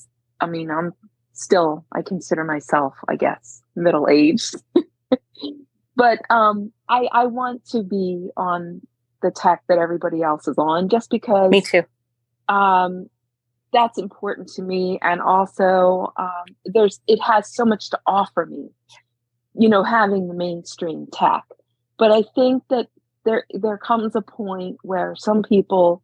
[SPEAKER 5] consider myself, I guess, middle-aged. But I want to be on the tech that everybody else is on, just because.
[SPEAKER 2] Me too.
[SPEAKER 5] That's important to me, and also it has so much to offer me, having the mainstream tech. But I think that there comes a point where some people,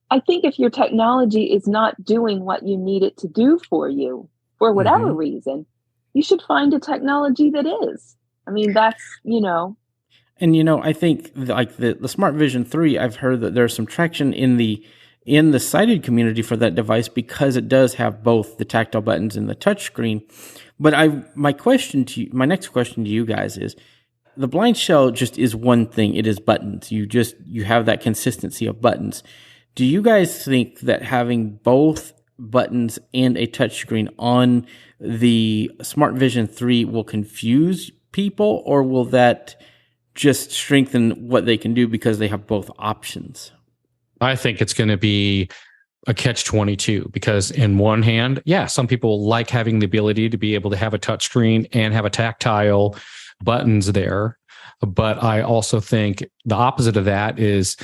[SPEAKER 5] I think if your technology is not doing what you need it to do for you, for whatever reason, you should find a technology that is. I mean, that's,
[SPEAKER 1] And, I think like the Smart Vision 3, I've heard that there's some traction in the sighted community for that device because it does have both the tactile buttons and the touchscreen. But my next question to you guys is, the BlindShell just is one thing. It is buttons. You have that consistency of buttons. Do you guys think that having both buttons and a touchscreen on the Smart Vision 3 will confuse people, or will that just strengthen what they can do because they have both options?
[SPEAKER 4] I think it's going to be a catch-22, because in one hand, some people like having the ability to be able to have a touchscreen and have a tactile buttons there. But I also think the opposite of that is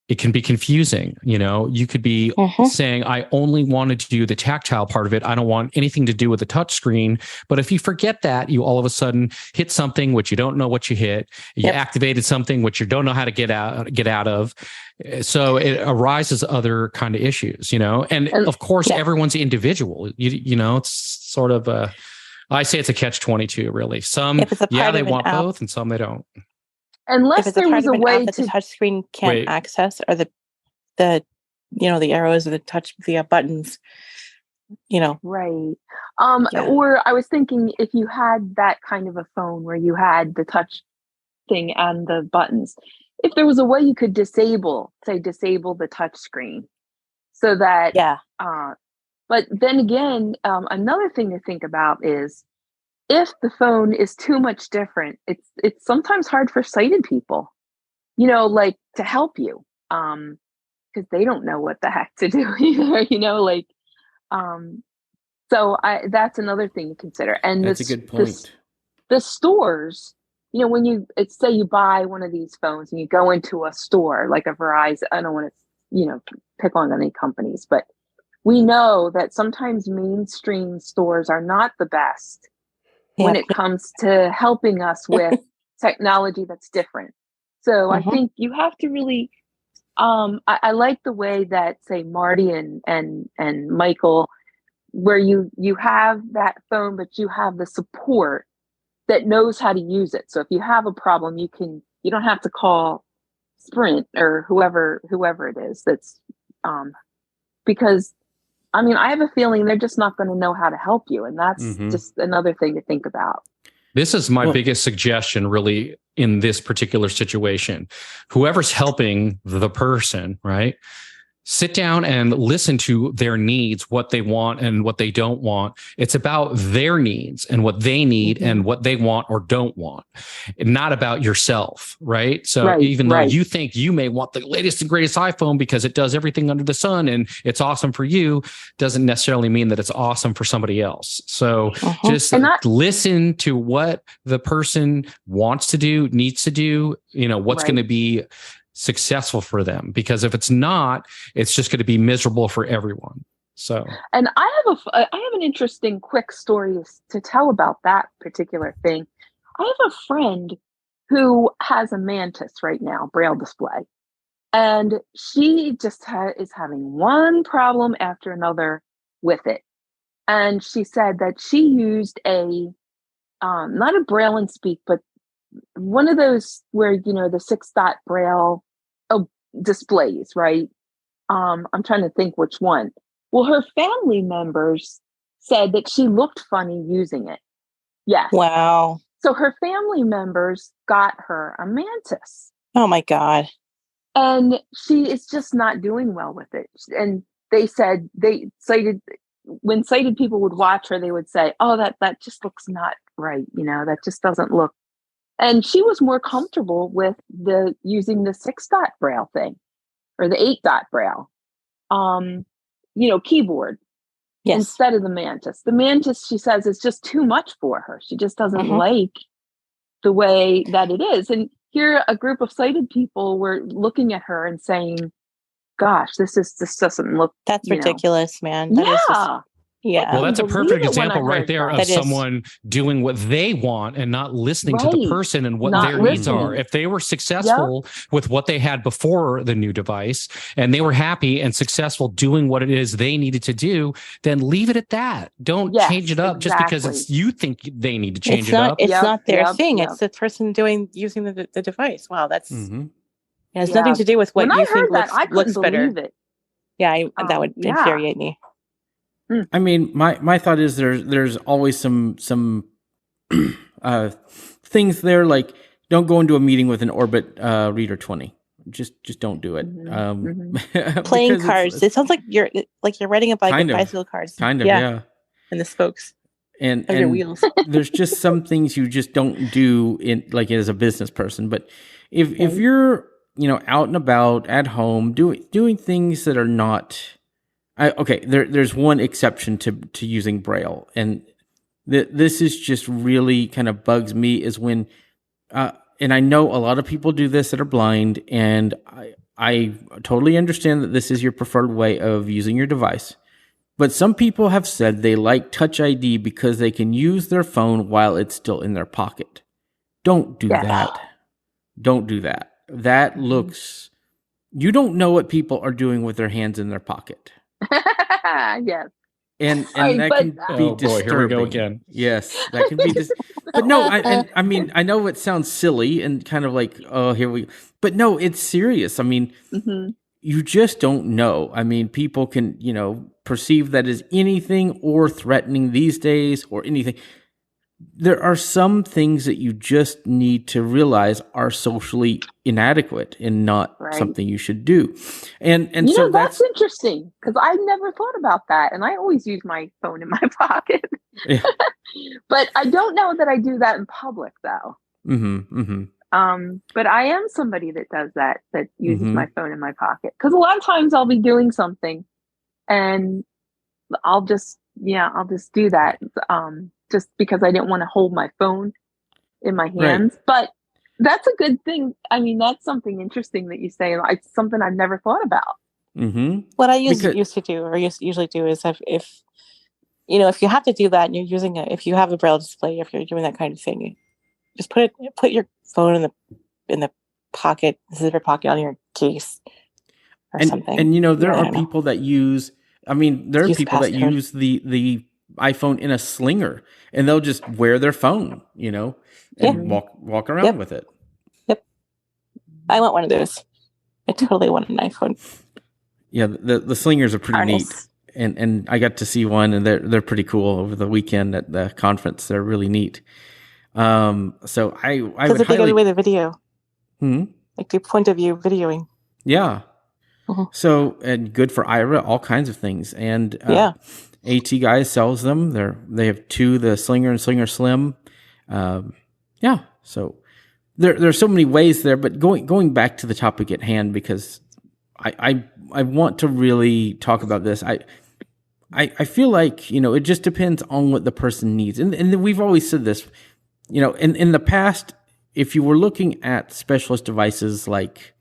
[SPEAKER 4] it can be confusing. You could be saying, I only wanted to do the tactile part of it. I don't want anything to do with the touch screen. But if you forget that, you all of a sudden hit something which you don't know what you hit. You activated something which you don't know how to get out of. So it arises other kind of issues, and of course, everyone's individual. It's sort of I say it's a catch-22, really. Some, they want both, and some they don't.
[SPEAKER 5] Unless there was a way
[SPEAKER 2] that the touchscreen can't access, or the arrows or the buttons,
[SPEAKER 5] Right. Or I was thinking, if you had that kind of a phone where you had the touch thing and the buttons, if there was a way you could disable the touch screen, so that but then again, another thing to think about is, if the phone is too much different, it's sometimes hard for sighted people, to help you, because they don't know what the heck to do either, so that's another thing to consider. And
[SPEAKER 1] that's a good point.
[SPEAKER 5] The stores, when say you buy one of these phones and you go into a store like a Verizon, I don't want to, pick on any companies, but we know that sometimes mainstream stores are not the best when it comes to helping us with technology that's different. So I think you have to really, I like the way that, say, Marty and Michael, where you have that phone, but you have the support that knows how to use it. So if you have a problem, you don't have to call Sprint or whoever it is. That's because, I have a feeling they're just not going to know how to help you. And that's just another thing to think about.
[SPEAKER 4] This is my biggest suggestion, really, in this particular situation. Whoever's helping the person, right? sit down and listen to their needs, what they want and what they don't want. It's about their needs and what they need and what they want or don't want, and not about yourself, right? So even though you think you may want the latest and greatest iPhone because it does everything under the sun and it's awesome for you, doesn't necessarily mean that it's awesome for somebody else. So just listen to what the person wants to do, needs to do, what's going to be successful for them, because if it's not, it's just going to be miserable for everyone. So,
[SPEAKER 5] and I have an interesting quick story to tell about that particular thing. I have a friend who has a Mantis right now, Braille display, and she just is having one problem after another with it. And she said that she used a not a Braille and Speak, but one of those where the 6-dot Braille displays, right? I'm trying to think which one. Well, her family members said that she looked funny using it. Yes.
[SPEAKER 6] Wow.
[SPEAKER 5] So her family members got her a Mantis.
[SPEAKER 6] Oh my God.
[SPEAKER 5] And she is just not doing well with it. And they said when sighted people would watch her, they would say, "Oh, that just looks not right. That just doesn't look." And she was more comfortable with using the 6-dot Braille thing or the 8-dot Braille, keyboard instead of the Mantis. The Mantis, she says, is just too much for her. She just doesn't like the way that it is. And here, a group of sighted people were looking at her and saying, "Gosh, this doesn't look."
[SPEAKER 6] That's ridiculous, man. That is just, yeah.
[SPEAKER 4] Well, that's a perfect example right there of someone doing what they want and not listening to the person and what their needs are. If they were successful with what they had before the new device and they were happy and successful doing what it is they needed to do, then leave it at that. Don't change it up just because you think they need to change it up.
[SPEAKER 6] It's not their thing. It's the person using the device. Wow, that's it has nothing to do with what you think looks better. It. Yeah, that would infuriate me.
[SPEAKER 1] I mean, my thought is there's always some things there, like don't go into a meeting with an Orbit Reader 20. Just don't do it.
[SPEAKER 6] Playing cards. It sounds like you're riding a bike with bicycle cards.
[SPEAKER 1] Kind of, yeah.
[SPEAKER 6] And the spokes
[SPEAKER 1] and
[SPEAKER 6] your wheels.
[SPEAKER 1] There's just some things you just don't do as a business person. But if you're out and about at home doing things that are not. There's one exception to using Braille, and this is just really kind of bugs me is when, and I know a lot of people do this that are blind, and I totally understand that this is your preferred way of using your device, but some people have said they like Touch ID because they can use their phone while it's still in their pocket. Don't do that. Don't do that. That looks, you don't know what people are doing with their hands in their pocket.
[SPEAKER 5] Yes.
[SPEAKER 1] And that can be disturbing. Boy, here we go again. Yes, that can be but no, I mean, I know it sounds silly and kind of like, oh, here we go. But no, it's serious. I mean, you just don't know. I mean, people can, perceive that as anything or threatening these days or anything. There are some things that you just need to realize are socially inadequate and not something you should do. And so
[SPEAKER 5] that's interesting because I never thought about that. And I always use my phone in my pocket. Yeah. But I don't know that I do that in public though. But I am somebody that does that uses my phone in my pocket. Because a lot of times I'll be doing something and I'll just do that. Just because I didn't want to hold my phone in my hands. Right. But that's a good thing. I mean, that's something interesting that you say. It's something I've never thought about.
[SPEAKER 6] What I usually do is if you have to do that and you're using if you have a Braille display, if you're doing that kind of thing, you just put your phone in the pocket, zipper pocket on your case or something.
[SPEAKER 1] And there are people that use. I mean, there are people that use the iPhone in a slinger, and they'll just wear their phone, and walk around with it.
[SPEAKER 6] Yep. I want one of those. I totally want an iPhone.
[SPEAKER 1] Yeah, the slingers are pretty neat, and I got to see one, and they're pretty cool over the weekend at the conference. They're really neat. So I would
[SPEAKER 6] highly with the video. Like the point of view videoing.
[SPEAKER 1] Yeah. So, and good for IRA, all kinds of things. And AT Guys sells them. They have two, the Slinger and Slinger Slim. So there's so many ways there. But going back to the topic at hand, because I want to really talk about this. I feel like, it just depends on what the person needs. And we've always said this, in the past, if you were looking at specialist devices like,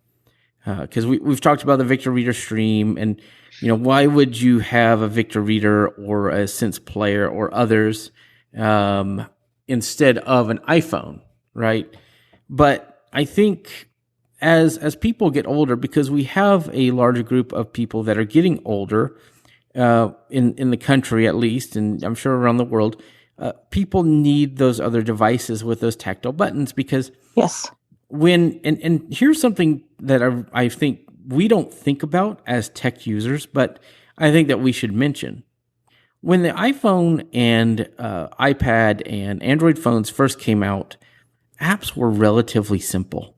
[SPEAKER 1] because we've talked about the Victor Reader Stream, and, why would you have a Victor Reader or a Sense Player or others instead of an iPhone, right? But I think as people get older, because we have a larger group of people that are getting older, in the country at least, and I'm sure around the world, people need those other devices with those tactile buttons, because and here's something that I think we don't think about as tech users, but I think that we should mention. When the iPhone and iPad and Android phones first came out, apps were relatively simple.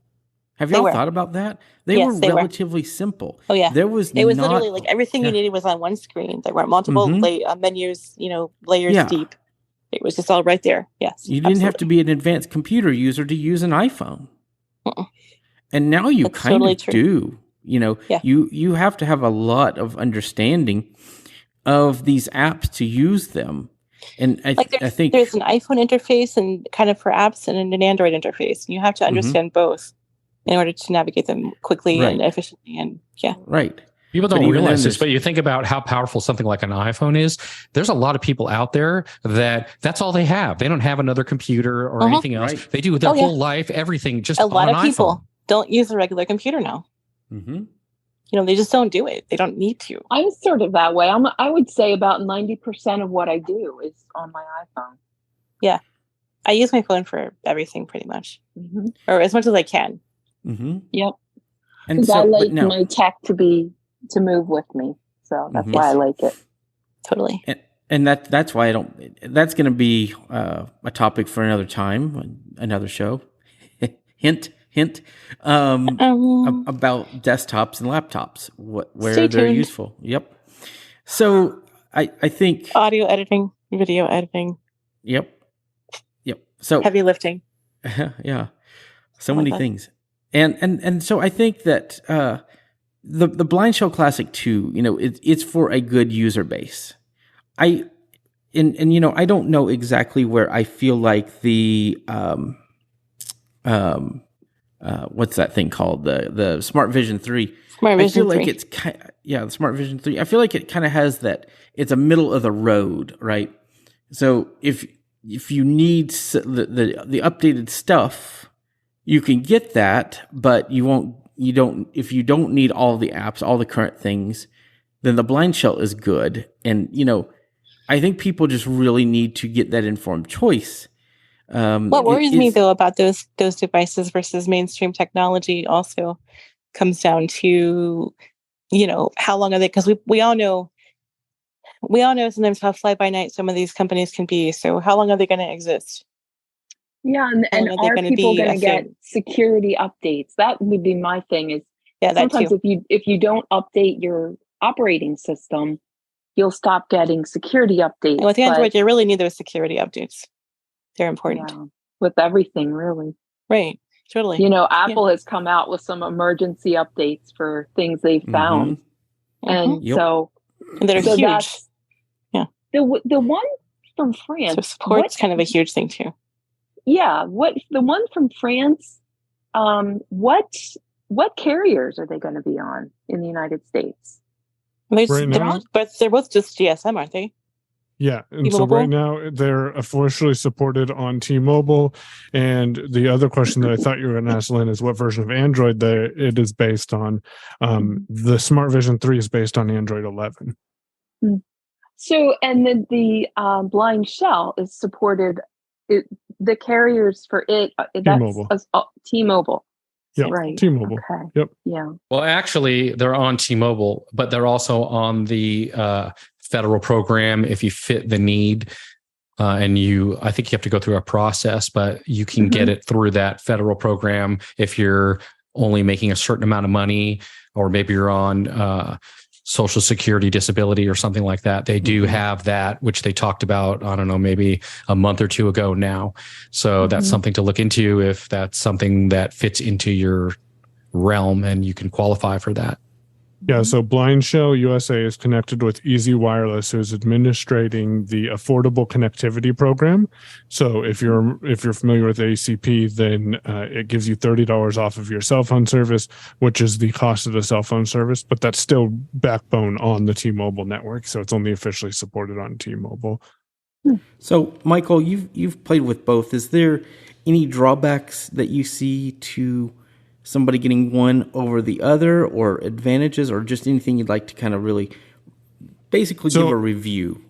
[SPEAKER 1] Have y'all thought about that? They were relatively simple.
[SPEAKER 6] Oh yeah,
[SPEAKER 1] it was
[SPEAKER 6] literally like everything you needed was on one screen. There weren't multiple menus, layers deep. It was just all right there. Yes,
[SPEAKER 1] you didn't have to be an advanced computer user to use an iPhone. And now you kind of do. You have to have a lot of understanding of these apps to use them. And I think
[SPEAKER 6] there's an iPhone interface and kind of for apps and an Android interface. You have to understand both in order to navigate them quickly and efficiently. And
[SPEAKER 1] right.
[SPEAKER 4] People don't realize this, but you think about how powerful something like an iPhone is. There's a lot of people out there that's all they have. They don't have another computer or anything else. Right. They do their whole life, everything just on an iPhone. A lot of people
[SPEAKER 6] don't use a regular computer now. They just don't do it. They don't need to.
[SPEAKER 5] I'm sort of that way. I would say about 90% of what I do is on my iPhone.
[SPEAKER 6] Yeah. I use my phone for everything pretty much. Or as much as I can.
[SPEAKER 5] Yep. And so, I like my tech to move with me. So that's why I like it.
[SPEAKER 6] Totally.
[SPEAKER 1] And that's why that's going to be a topic for another time, another show. Hint. About desktops and laptops, where they're useful. Yep. So I think
[SPEAKER 6] audio editing, video editing.
[SPEAKER 1] Yep. So
[SPEAKER 6] heavy lifting.
[SPEAKER 1] Yeah. So many things. And so I think that the BlindShell Classic 2, it's for a good user base. I don't know exactly where I feel like the what's that thing called? The Smart Vision 3.
[SPEAKER 6] I feel
[SPEAKER 1] like it's the Smart Vision 3. I feel like it kind of has that. It's a middle of the road, right? So if you need the updated stuff, you can get that, but if you don't need all the apps, all the current things, then the BlindShell is good. And I think people just really need to get that informed choice.
[SPEAKER 6] What worries me though about those devices versus mainstream technology also comes down to, how long are they? Because we all know sometimes how fly by night some of these companies can be. So how long are they going to exist?
[SPEAKER 5] Yeah, and are people going to get security updates? That would be my thing. Is sometimes if you don't update your operating system, you'll stop getting security updates.
[SPEAKER 6] And with Android, you really need those security updates. They're important.
[SPEAKER 5] Yeah, with everything, really.
[SPEAKER 6] Right. Totally.
[SPEAKER 5] Apple has come out with some emergency updates for things they've found. And so
[SPEAKER 6] that are huge. Yeah.
[SPEAKER 5] The one from France.
[SPEAKER 6] So support's kind of a huge thing too.
[SPEAKER 5] Yeah. The one from France, what carriers are they going to be on in the United States?
[SPEAKER 6] They're both just GSM, aren't they?
[SPEAKER 3] Yeah, and
[SPEAKER 6] T-Mobile?
[SPEAKER 3] So right now they're officially supported on T-Mobile. And the other question that I thought you were going to ask, Lynn, is what version of Android it is based on. The Smart Vision 3 is based on Android 11.
[SPEAKER 5] So, and then the BlindShell is supported. The carriers for it,
[SPEAKER 3] T-Mobile.
[SPEAKER 5] That's T-Mobile.
[SPEAKER 3] Yeah,
[SPEAKER 5] right.
[SPEAKER 3] T-Mobile.
[SPEAKER 5] Okay.
[SPEAKER 3] Yep.
[SPEAKER 5] Yeah.
[SPEAKER 4] Well, actually, they're on T-Mobile, but they're also on the federal program if you fit the need. I think you have to go through a process, but you can get it through that federal program if you're only making a certain amount of money or maybe you're on Social Security disability or something like that. They do have that, which they talked about, I don't know, maybe a month or two ago now. So that's something to look into if that's something that fits into your realm and you can qualify for that.
[SPEAKER 3] Yeah, so BlindShell USA is connected with Easy Wireless, who is administrating the Affordable Connectivity Program. So if you're familiar with ACP, then it gives you $30 off of your cell phone service, which is the cost of the cell phone service, but that's still backbone on the T-Mobile network, so it's only officially supported on T-Mobile.
[SPEAKER 1] So, Michael, you've played with both. Is there any drawbacks that you see to somebody getting one over the other, or advantages, or just anything you'd like to kind of really basically give a review,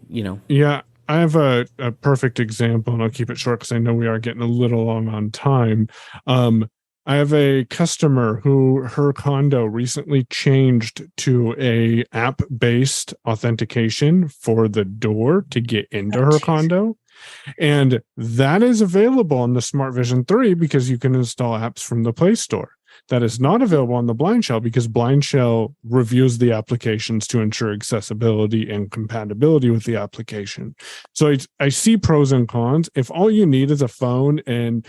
[SPEAKER 3] Yeah, I have a perfect example, and I'll keep it short because I know we are getting a little long on time. I have a customer who her condo recently changed to a app-based authentication for the door to get into her condo. And that is available on the Smart Vision 3 because you can install apps from the Play Store. That is not available on the BlindShell because BlindShell reviews the applications to ensure accessibility and compatibility with the application. So I see pros and cons. If all you need is a phone and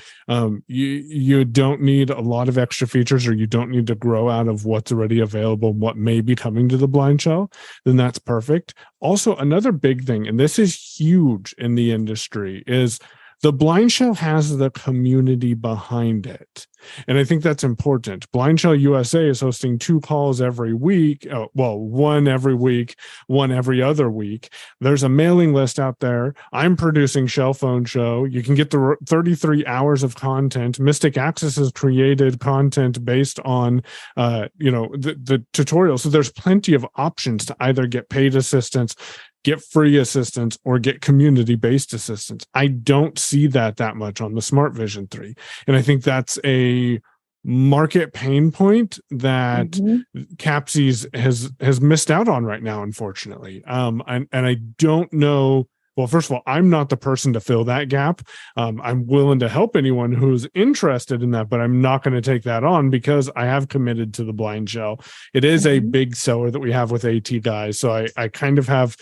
[SPEAKER 3] you don't need a lot of extra features, or you don't need to grow out of what's already available, what may be coming to the BlindShell, then that's perfect. Also, another big thing, and this is huge in the industry, is the BlindShell has the community behind it. And I think that's important. BlindShell USA is hosting 2 calls every week. One every week, one every other week. There's a mailing list out there. I'm producing Shell Phone Show. You can get the 33 hours of content. Mystic Access has created content based on, the tutorial. So there's plenty of options to either get paid assistance, get free assistance, or get community-based assistance. I don't see that much on the Smart Vision 3. And I think that's a market pain point that Capsies has missed out on right now, unfortunately. And I don't know. Well, first of all, I'm not the person to fill that gap. I'm willing to help anyone who's interested in that, but I'm not going to take that on because I have committed to the BlindShell. It is a big seller that we have with AT guys. So I kind of have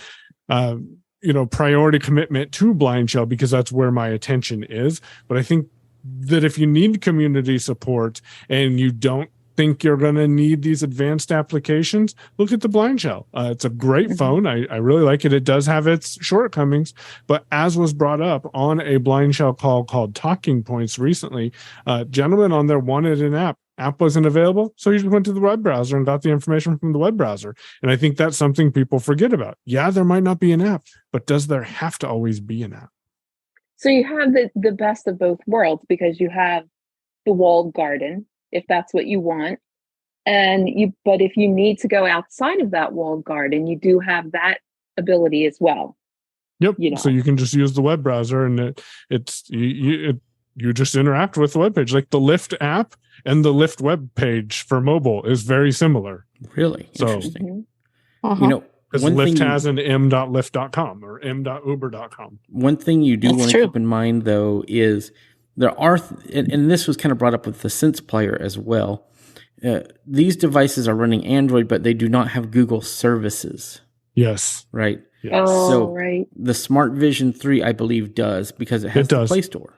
[SPEAKER 3] priority commitment to BlindShell because that's where my attention is. But I think that if you need community support and you don't think you're going to need these advanced applications, look at the BlindShell. It's a great phone. I really like it. It does have its shortcomings, but as was brought up on a BlindShell call called Talking Points recently, a gentleman on there wanted an app. App wasn't available, so he just went to the web browser and got the information from the web browser. And I think that's something people forget about. Yeah, there might not be an app, but does there have to always be an app?
[SPEAKER 5] So you have the best of both worlds because you have the walled garden, if that's what you want. But if you need to go outside of that walled garden, you do have that ability as well.
[SPEAKER 3] Yep. So you can just use the web browser and you just interact with the web page. Like the Lyft app and the Lyft web page for mobile is very similar.
[SPEAKER 1] Really?
[SPEAKER 3] So,
[SPEAKER 1] interesting.
[SPEAKER 3] Because Lyft has an m.lyft.com or m.uber.com.
[SPEAKER 1] One thing you do want to keep in mind, though, is there are, and this was kind of brought up with the Sense Player as well. These devices are running Android, but they do not have Google services.
[SPEAKER 3] Yes.
[SPEAKER 1] Right?
[SPEAKER 3] Yes.
[SPEAKER 5] Right.
[SPEAKER 1] The Smart Vision 3, I believe, does because it has the Play Store.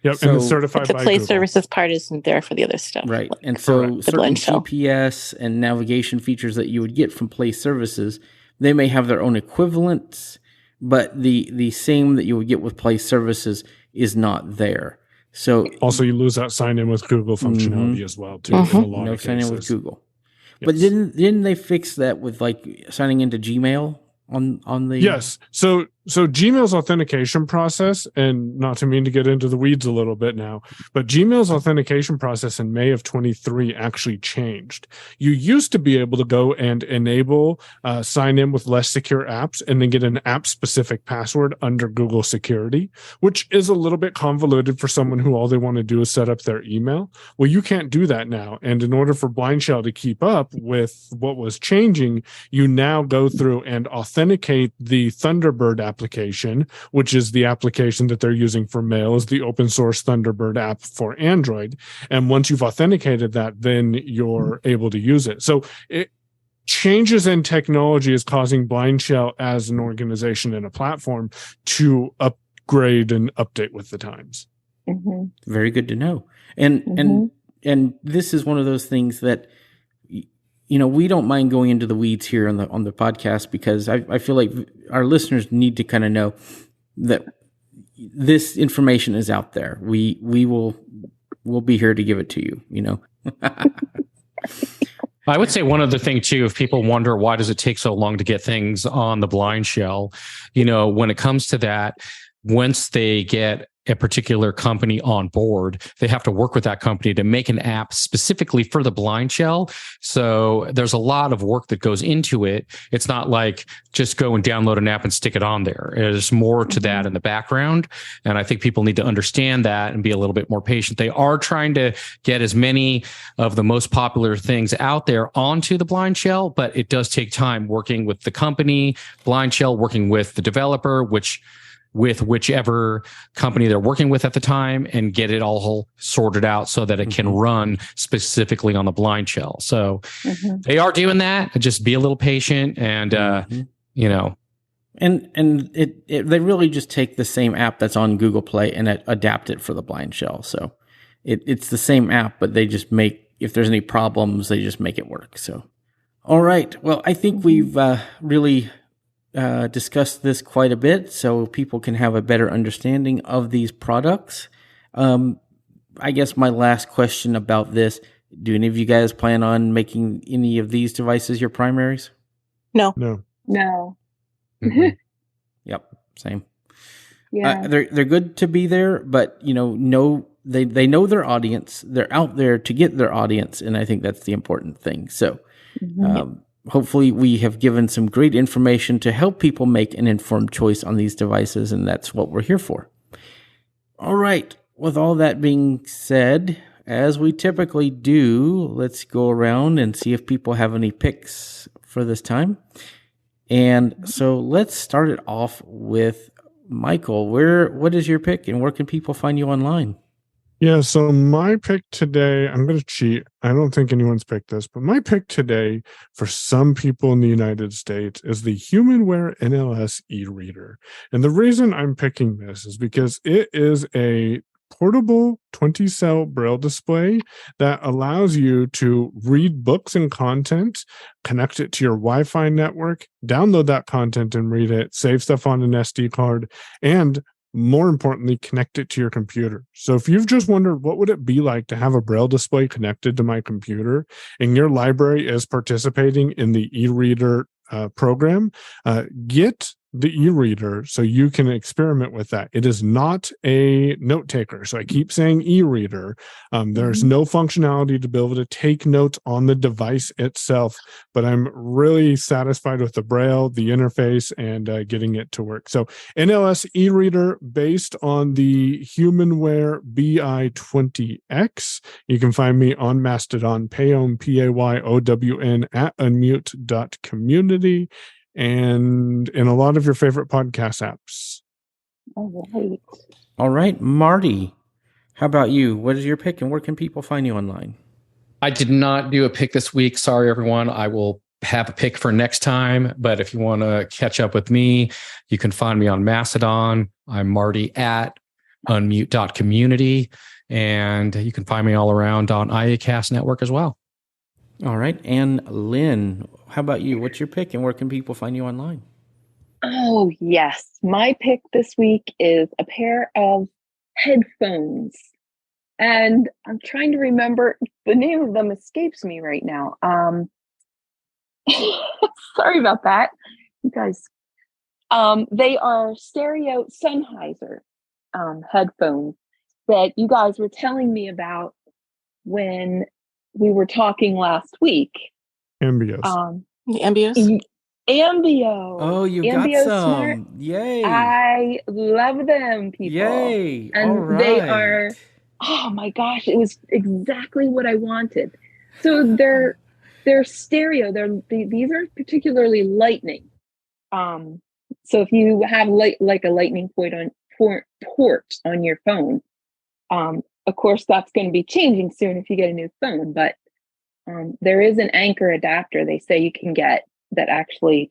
[SPEAKER 3] Yep, and it's certified by Google.
[SPEAKER 6] The Play services part isn't there for the other stuff.
[SPEAKER 1] Right. And so certain GPS and navigation features that you would get from Play services, they may have their own equivalents, but the same that you would get with Play services is not there. So
[SPEAKER 3] also you lose that sign in with Google functionality as well too. In a lot of
[SPEAKER 1] sign
[SPEAKER 3] cases.
[SPEAKER 1] in with Google.
[SPEAKER 3] Yes.
[SPEAKER 1] But didn't they fix that with like signing into Gmail on the
[SPEAKER 3] Yes. So Gmail's authentication process, and not to mean to get into the weeds a little bit now, but Gmail's authentication process in May of 23 actually changed. You used to be able to go and enable sign in with less secure apps and then get an app specific password under Google security, which is a little bit convoluted for someone who all they want to do is set up their email. Well, you can't do that now. And in order for BlindShell to keep up with what was changing, you now go through and authenticate the Thunderbird application, which is the application that they're using for mail, is the open source Thunderbird app for Android. And once you've authenticated that, then you're able to use it. So changes in technology is causing BlindShell as an organization and a platform to upgrade and update with the times.
[SPEAKER 5] Mm-hmm.
[SPEAKER 1] Very good to know. And this is one of those things that, we don't mind going into the weeds here on the podcast, because I feel like our listeners need to kind of know that this information is out there. We'll be here to give it to you,
[SPEAKER 4] I would say one other thing too, if people wonder why does it take so long to get things on the BlindShell, when it comes to that, once they get a particular company on board, they have to work with that company to make an app specifically for the BlindShell. So there's a lot of work that goes into it. It's not like just go and download an app and stick it on there. There's more to that in the background. And I think people need to understand that and be a little bit more patient. They are trying to get as many of the most popular things out there onto the BlindShell, but it does take time working with the company, BlindShell, working with the developer, with whichever company they're working with at the time, and get it all sorted out so that it can run specifically on the BlindShell. So they are doing that. Just be a little patient and, And
[SPEAKER 1] they really just take the same app that's on Google Play and adapt it for the BlindShell. So it's the same app, but they just if there's any problems, they just make it work. So, all right. Well, I think we've really discussed this quite a bit, so people can have a better understanding of these products. I guess my last question about this: do any of you guys plan on making any of these devices your primaries?
[SPEAKER 6] No.
[SPEAKER 1] Mm-hmm. Yep, same.
[SPEAKER 5] Yeah,
[SPEAKER 1] they're good to be there, but they know their audience. They're out there to get their audience, and I think that's the important thing. So. Hopefully we have given some great information to help people make an informed choice on these devices, and that's what we're here for. All right. With all that being said, as we typically do, let's go around and see if people have any picks for this time. And so let's start it off with Michael. What is your pick, and where can people find you online?
[SPEAKER 3] Yeah, so my pick today, I'm going to cheat. I don't think anyone's picked this, but my pick today for some people in the United States is the HumanWare NLS e-reader. And the reason I'm picking this is because it is a portable 20-cell braille display that allows you to read books and content, connect it to your Wi-Fi network, download that content and read it, save stuff on an SD card, and more importantly, connect it to your computer. So if you've just wondered what would it be like to have a braille display connected to my computer, and your library is participating in the e-reader program, get the e-reader so you can experiment with that. It is not a note taker. So I keep saying e-reader. There's no functionality to be able to take notes on the device itself, but I'm really satisfied with the braille, the interface, and getting it to work. So NLS e-reader based on the HumanWare BI20X. You can find me on Mastodon, Payown, Payown, at unmute.community. And in a lot of your favorite podcast apps.
[SPEAKER 5] All
[SPEAKER 1] right, Marty, how about you? What is your pick, and where can people find you online?
[SPEAKER 4] I did not do a pick this week. Sorry, everyone. I will have a pick for next time. But if you want to catch up with me, you can find me on Mastodon. I'm Marty at unmute.community. And you can find me all around on IACast network as well.
[SPEAKER 1] All right. And Lynn, how about you? What's your pick, and where can people find you online?
[SPEAKER 5] Oh, yes. My pick this week is a pair of headphones. And I'm trying to remember, the name of them escapes me right now. Sorry about that, you guys. They are stereo Sennheiser headphones that you guys were telling me about when we were talking last week.
[SPEAKER 3] Ambios.
[SPEAKER 6] Ambios?
[SPEAKER 5] Ambio.
[SPEAKER 1] Oh, you
[SPEAKER 5] Ambio
[SPEAKER 1] got some.
[SPEAKER 5] Smart.
[SPEAKER 1] Yay.
[SPEAKER 5] I love them, people.
[SPEAKER 1] Yay.
[SPEAKER 5] And
[SPEAKER 1] all right.
[SPEAKER 5] They are, oh my gosh, it was exactly what I wanted. So they're stereo. These are particularly lightning. So if you have like a lightning port on your phone, of course that's going to be changing soon if you get a new phone. But there is an Anchor adapter they say you can get that actually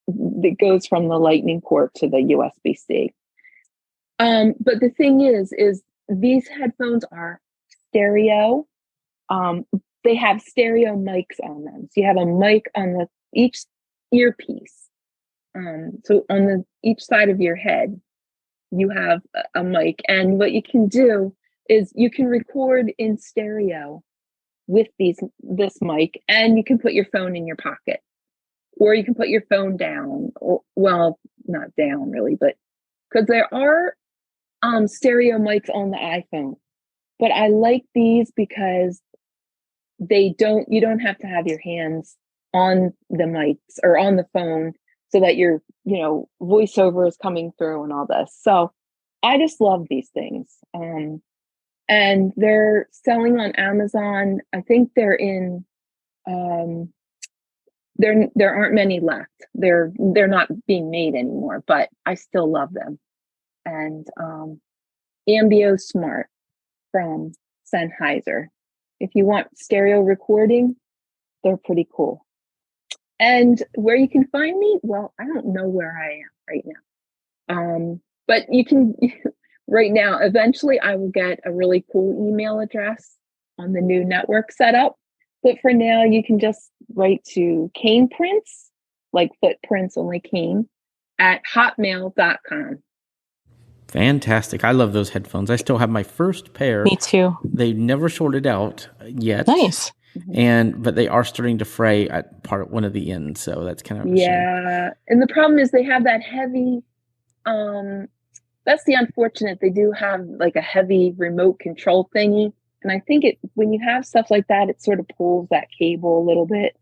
[SPEAKER 5] that goes from the lightning port to the USB-C. But the thing is these headphones are stereo. They have stereo mics on them. So you have a mic on each earpiece. So on each side of your head, you have a mic. And what you can do is you can record in stereo with this mic, and you can put your phone in your pocket, or you can put your phone down, or, well, not down really, but because there are stereo mics on the iPhone. But I like these because you don't have to have your hands on the mics or on the phone so that your, voiceover is coming through and all this. So I just love these things. And they're selling on Amazon. I think they're in, there aren't many left. They're not being made anymore, but I still love them. And Ambio Smart from Sennheiser. If you want stereo recording, they're pretty cool. And where you can find me, well, I don't know where I am right now. But you can, right now, eventually I will get a really cool email address on the new network setup. But for now, you can just write to Cane Prince, like footprints, only cane, at hotmail.com.
[SPEAKER 1] Fantastic. I love those headphones. I still have my first pair.
[SPEAKER 6] Me too.
[SPEAKER 1] They never sorted out yet.
[SPEAKER 6] Nice.
[SPEAKER 1] But they are starting to fray at one of the ends, so that's kind of a
[SPEAKER 5] shame. And the problem is they have that heavy, that's the unfortunate, they do have like a heavy remote control thingy. And I think when you have stuff like that, it sort of pulls that cable a little bit.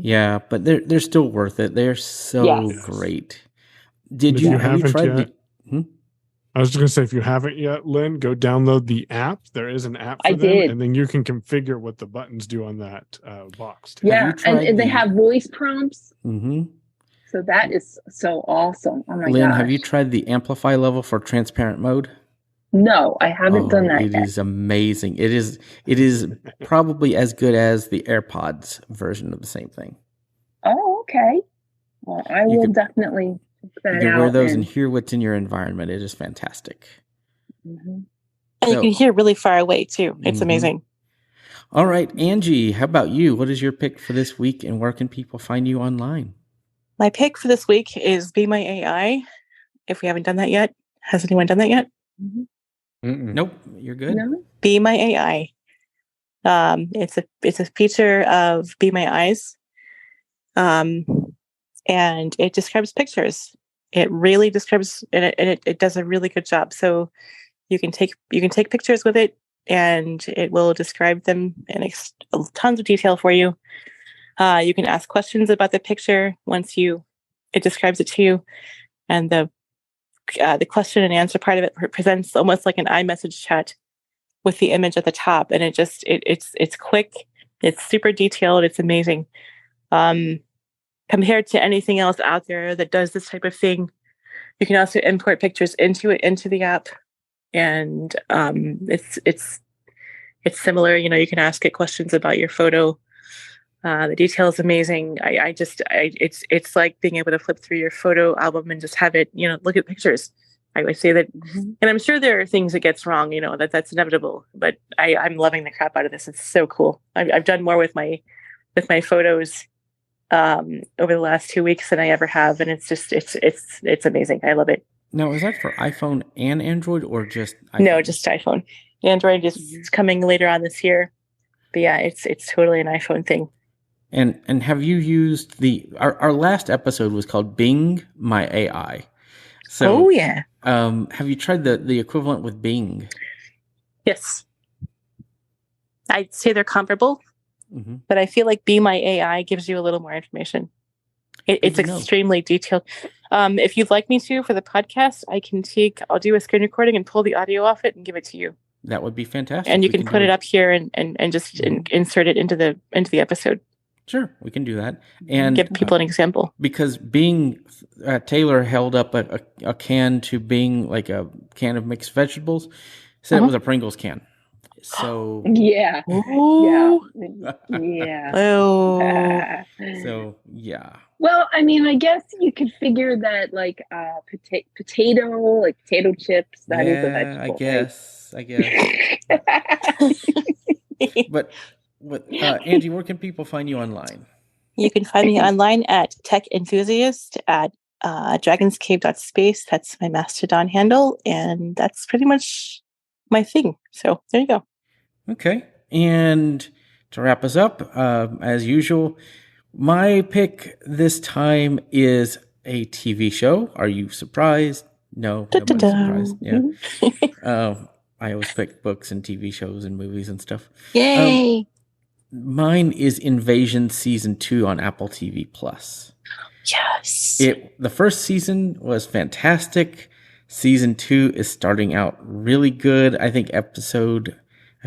[SPEAKER 1] Yeah, but they're still worth it. They're so great. Have you tried
[SPEAKER 3] yet? I was just going to say, if you haven't yet, Lynn, go download the app. There is an app for them, and then you can configure what the buttons do on that box. Too.
[SPEAKER 5] Yeah, and they have voice prompts.
[SPEAKER 1] Mm-hmm.
[SPEAKER 5] So that is so awesome. Oh my
[SPEAKER 1] Lynn,
[SPEAKER 5] gosh.
[SPEAKER 1] have you tried the amplify level for transparent mode?
[SPEAKER 5] No, I haven't done that
[SPEAKER 1] yet.
[SPEAKER 5] It
[SPEAKER 1] is amazing. It is probably as good as the AirPods version of the same thing.
[SPEAKER 5] Oh, okay. Well, I will definitely...
[SPEAKER 1] You can wear those and hear what's in your environment. It is fantastic.
[SPEAKER 6] Mm-hmm. And you can hear really far away too. It's amazing.
[SPEAKER 1] All right, Angie, how about you? What is your pick for this week, and where can people find you online?
[SPEAKER 6] My pick for this week is Be My AI. If we haven't done that yet, has anyone done that yet?
[SPEAKER 1] Mm-hmm. Nope, you're good.
[SPEAKER 5] No?
[SPEAKER 6] Be My AI. It's a feature of Be My Eyes. And it describes pictures. It really describes, and it does a really good job. So you can take pictures with it, and it will describe them in tons of detail for you. You can ask questions about the picture once it describes it to you, and the question and answer part of it presents almost like an iMessage chat with the image at the top, and it's quick, it's super detailed, it's amazing. Compared to anything else out there that does this type of thing, you can also import pictures into the app, and it's similar. You can ask it questions about your photo. The detail is amazing. It's like being able to flip through your photo album and just have it, look at pictures. I would say that, and I'm sure there are things it gets wrong, that's inevitable. But I'm loving the crap out of this. It's so cool. I've done more with my photos over the last 2 weeks than I ever have, and it's amazing. I love it.
[SPEAKER 1] Now, is that for iPhone and Android, or just iPhone?
[SPEAKER 6] No, just iPhone. Android is coming later on this year, but yeah, it's totally an iPhone thing.
[SPEAKER 1] And have you used our last episode was called Bing My AI? So,
[SPEAKER 6] yeah.
[SPEAKER 1] Have you tried the equivalent with Bing?
[SPEAKER 6] Yes, I'd say they're comparable. But I feel like Be My AI gives you a little more information. It's extremely detailed. If you'd like me to for the podcast, I'll do a screen recording and pull the audio off it and give it to you.
[SPEAKER 1] That would be fantastic.
[SPEAKER 6] And you can put it up here and just insert it into the episode.
[SPEAKER 1] Sure, we can do that. And
[SPEAKER 6] give people an example.
[SPEAKER 1] Because Bing, Taylor held up a can to Bing, like a can of mixed vegetables, said it was a Pringles can. So
[SPEAKER 5] yeah.
[SPEAKER 6] Ooh.
[SPEAKER 5] Yeah.
[SPEAKER 6] Oh.
[SPEAKER 1] So yeah.
[SPEAKER 5] Well, I mean, I guess you could figure that like potato, like potato chips, that is a vegetable.
[SPEAKER 1] I guess. But Angie, where can people find you online?
[SPEAKER 6] You can find me online at Tech Enthusiast at dragonscave.space. That's my Mastodon handle, and that's pretty much my thing. So there you go.
[SPEAKER 1] Okay. And to wrap us up, as usual, my pick this time is a TV show. Are you surprised? No, nobody's surprised. Yeah. I always pick books and TV shows and movies and stuff.
[SPEAKER 6] Yay!
[SPEAKER 1] Mine is Invasion Season 2 on Apple TV+.
[SPEAKER 6] Yes.
[SPEAKER 1] The first season was fantastic. Season 2 is starting out really good. I think I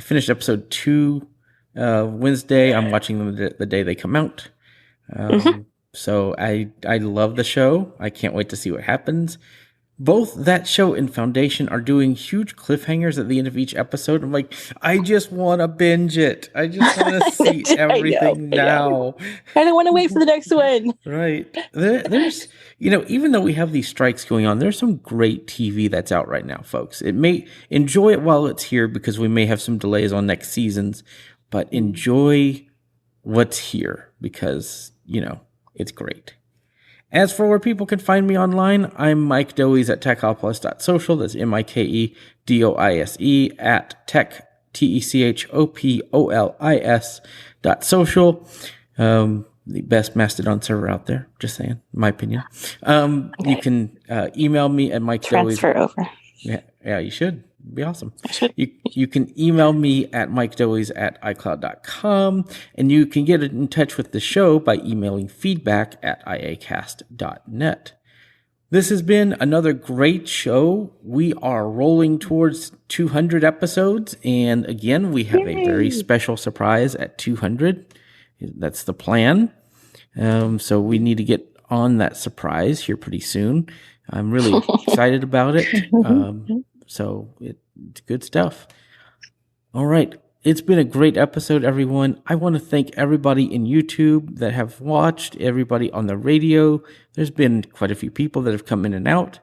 [SPEAKER 1] finished episode 2 Wednesday. I'm watching them the day they come out. So I love the show. I can't wait to see what happens. Both that show and Foundation are doing huge cliffhangers at the end of each episode. I'm like, I just want to binge it. I just want to see everything now.
[SPEAKER 6] I don't want to wait for the next one.
[SPEAKER 1] Right. There's, even though we have these strikes going on, there's some great TV that's out right now, folks. Enjoy it while it's here because we may have some delays on next seasons, but enjoy what's here because, it's great. As for where people can find me online, I'm Mike Doise at techopolis.social. That's MikeDoise at techopolis.social. The best Mastodon server out there. Just saying, in my opinion. Okay. You can email me at Mike
[SPEAKER 6] Transfer
[SPEAKER 1] Doise.
[SPEAKER 6] over.
[SPEAKER 1] Yeah, you should. It'd be awesome. You can email me at mikedoise@icloud.com, and you can get in touch with the show by emailing feedback at IACast.net. This has been another great show. We are rolling towards 200 episodes, and again, we have a very special surprise at 200. That's the plan. So we need to get on that surprise here pretty soon. I'm really excited about it. So it's good stuff. All right. It's been a great episode, everyone. I want to thank everybody in YouTube that have watched, everybody on the radio. There's been quite a few people that have come in and out.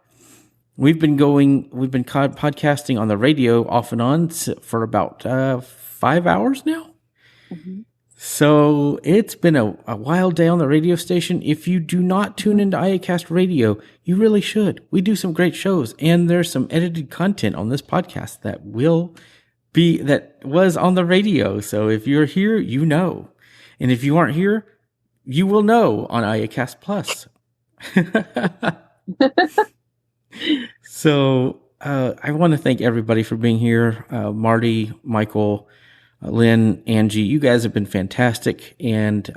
[SPEAKER 1] We've been podcasting on the radio off and on for about 5 hours now. Mm-hmm. So it's been a wild day on the radio station. If you do not tune into IACast Radio, you really should. We do some great shows, and there's some edited content on this podcast that was on the radio. So if you're here, you know. And if you aren't here, you will know on IACast Plus. So I want to thank everybody for being here. Marty, Michael, Lynn, Angie, you guys have been fantastic, and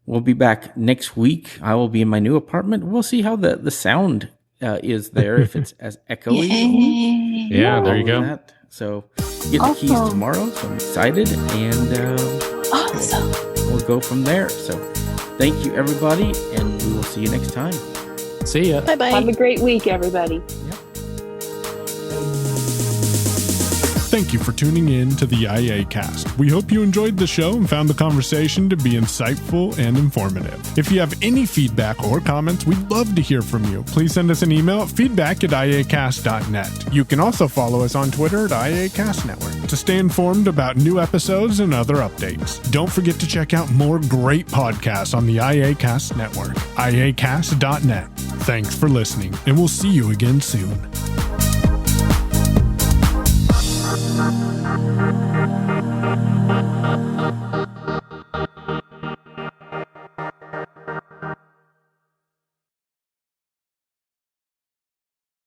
[SPEAKER 1] we'll be back next week. I will be in my new apartment. We'll see how the sound is there, if it's as echoey.
[SPEAKER 4] Yeah, there you go.
[SPEAKER 1] That. So get the keys tomorrow, so I'm excited, and we'll go from there. So thank you, everybody, and we will see you next time.
[SPEAKER 4] See ya.
[SPEAKER 6] Bye-bye.
[SPEAKER 5] Have a great week, everybody.
[SPEAKER 3] Thank you for tuning in to the IACast. We hope you enjoyed the show and found the conversation to be insightful and informative. If you have any feedback or comments, we'd love to hear from you. Please send us an email at feedback@iacast.net. You can also follow us on Twitter at IACast Network to stay informed about new episodes and other updates. Don't forget to check out more great podcasts on the IACast Network, iacast.net. Thanks for listening, and we'll see you again soon.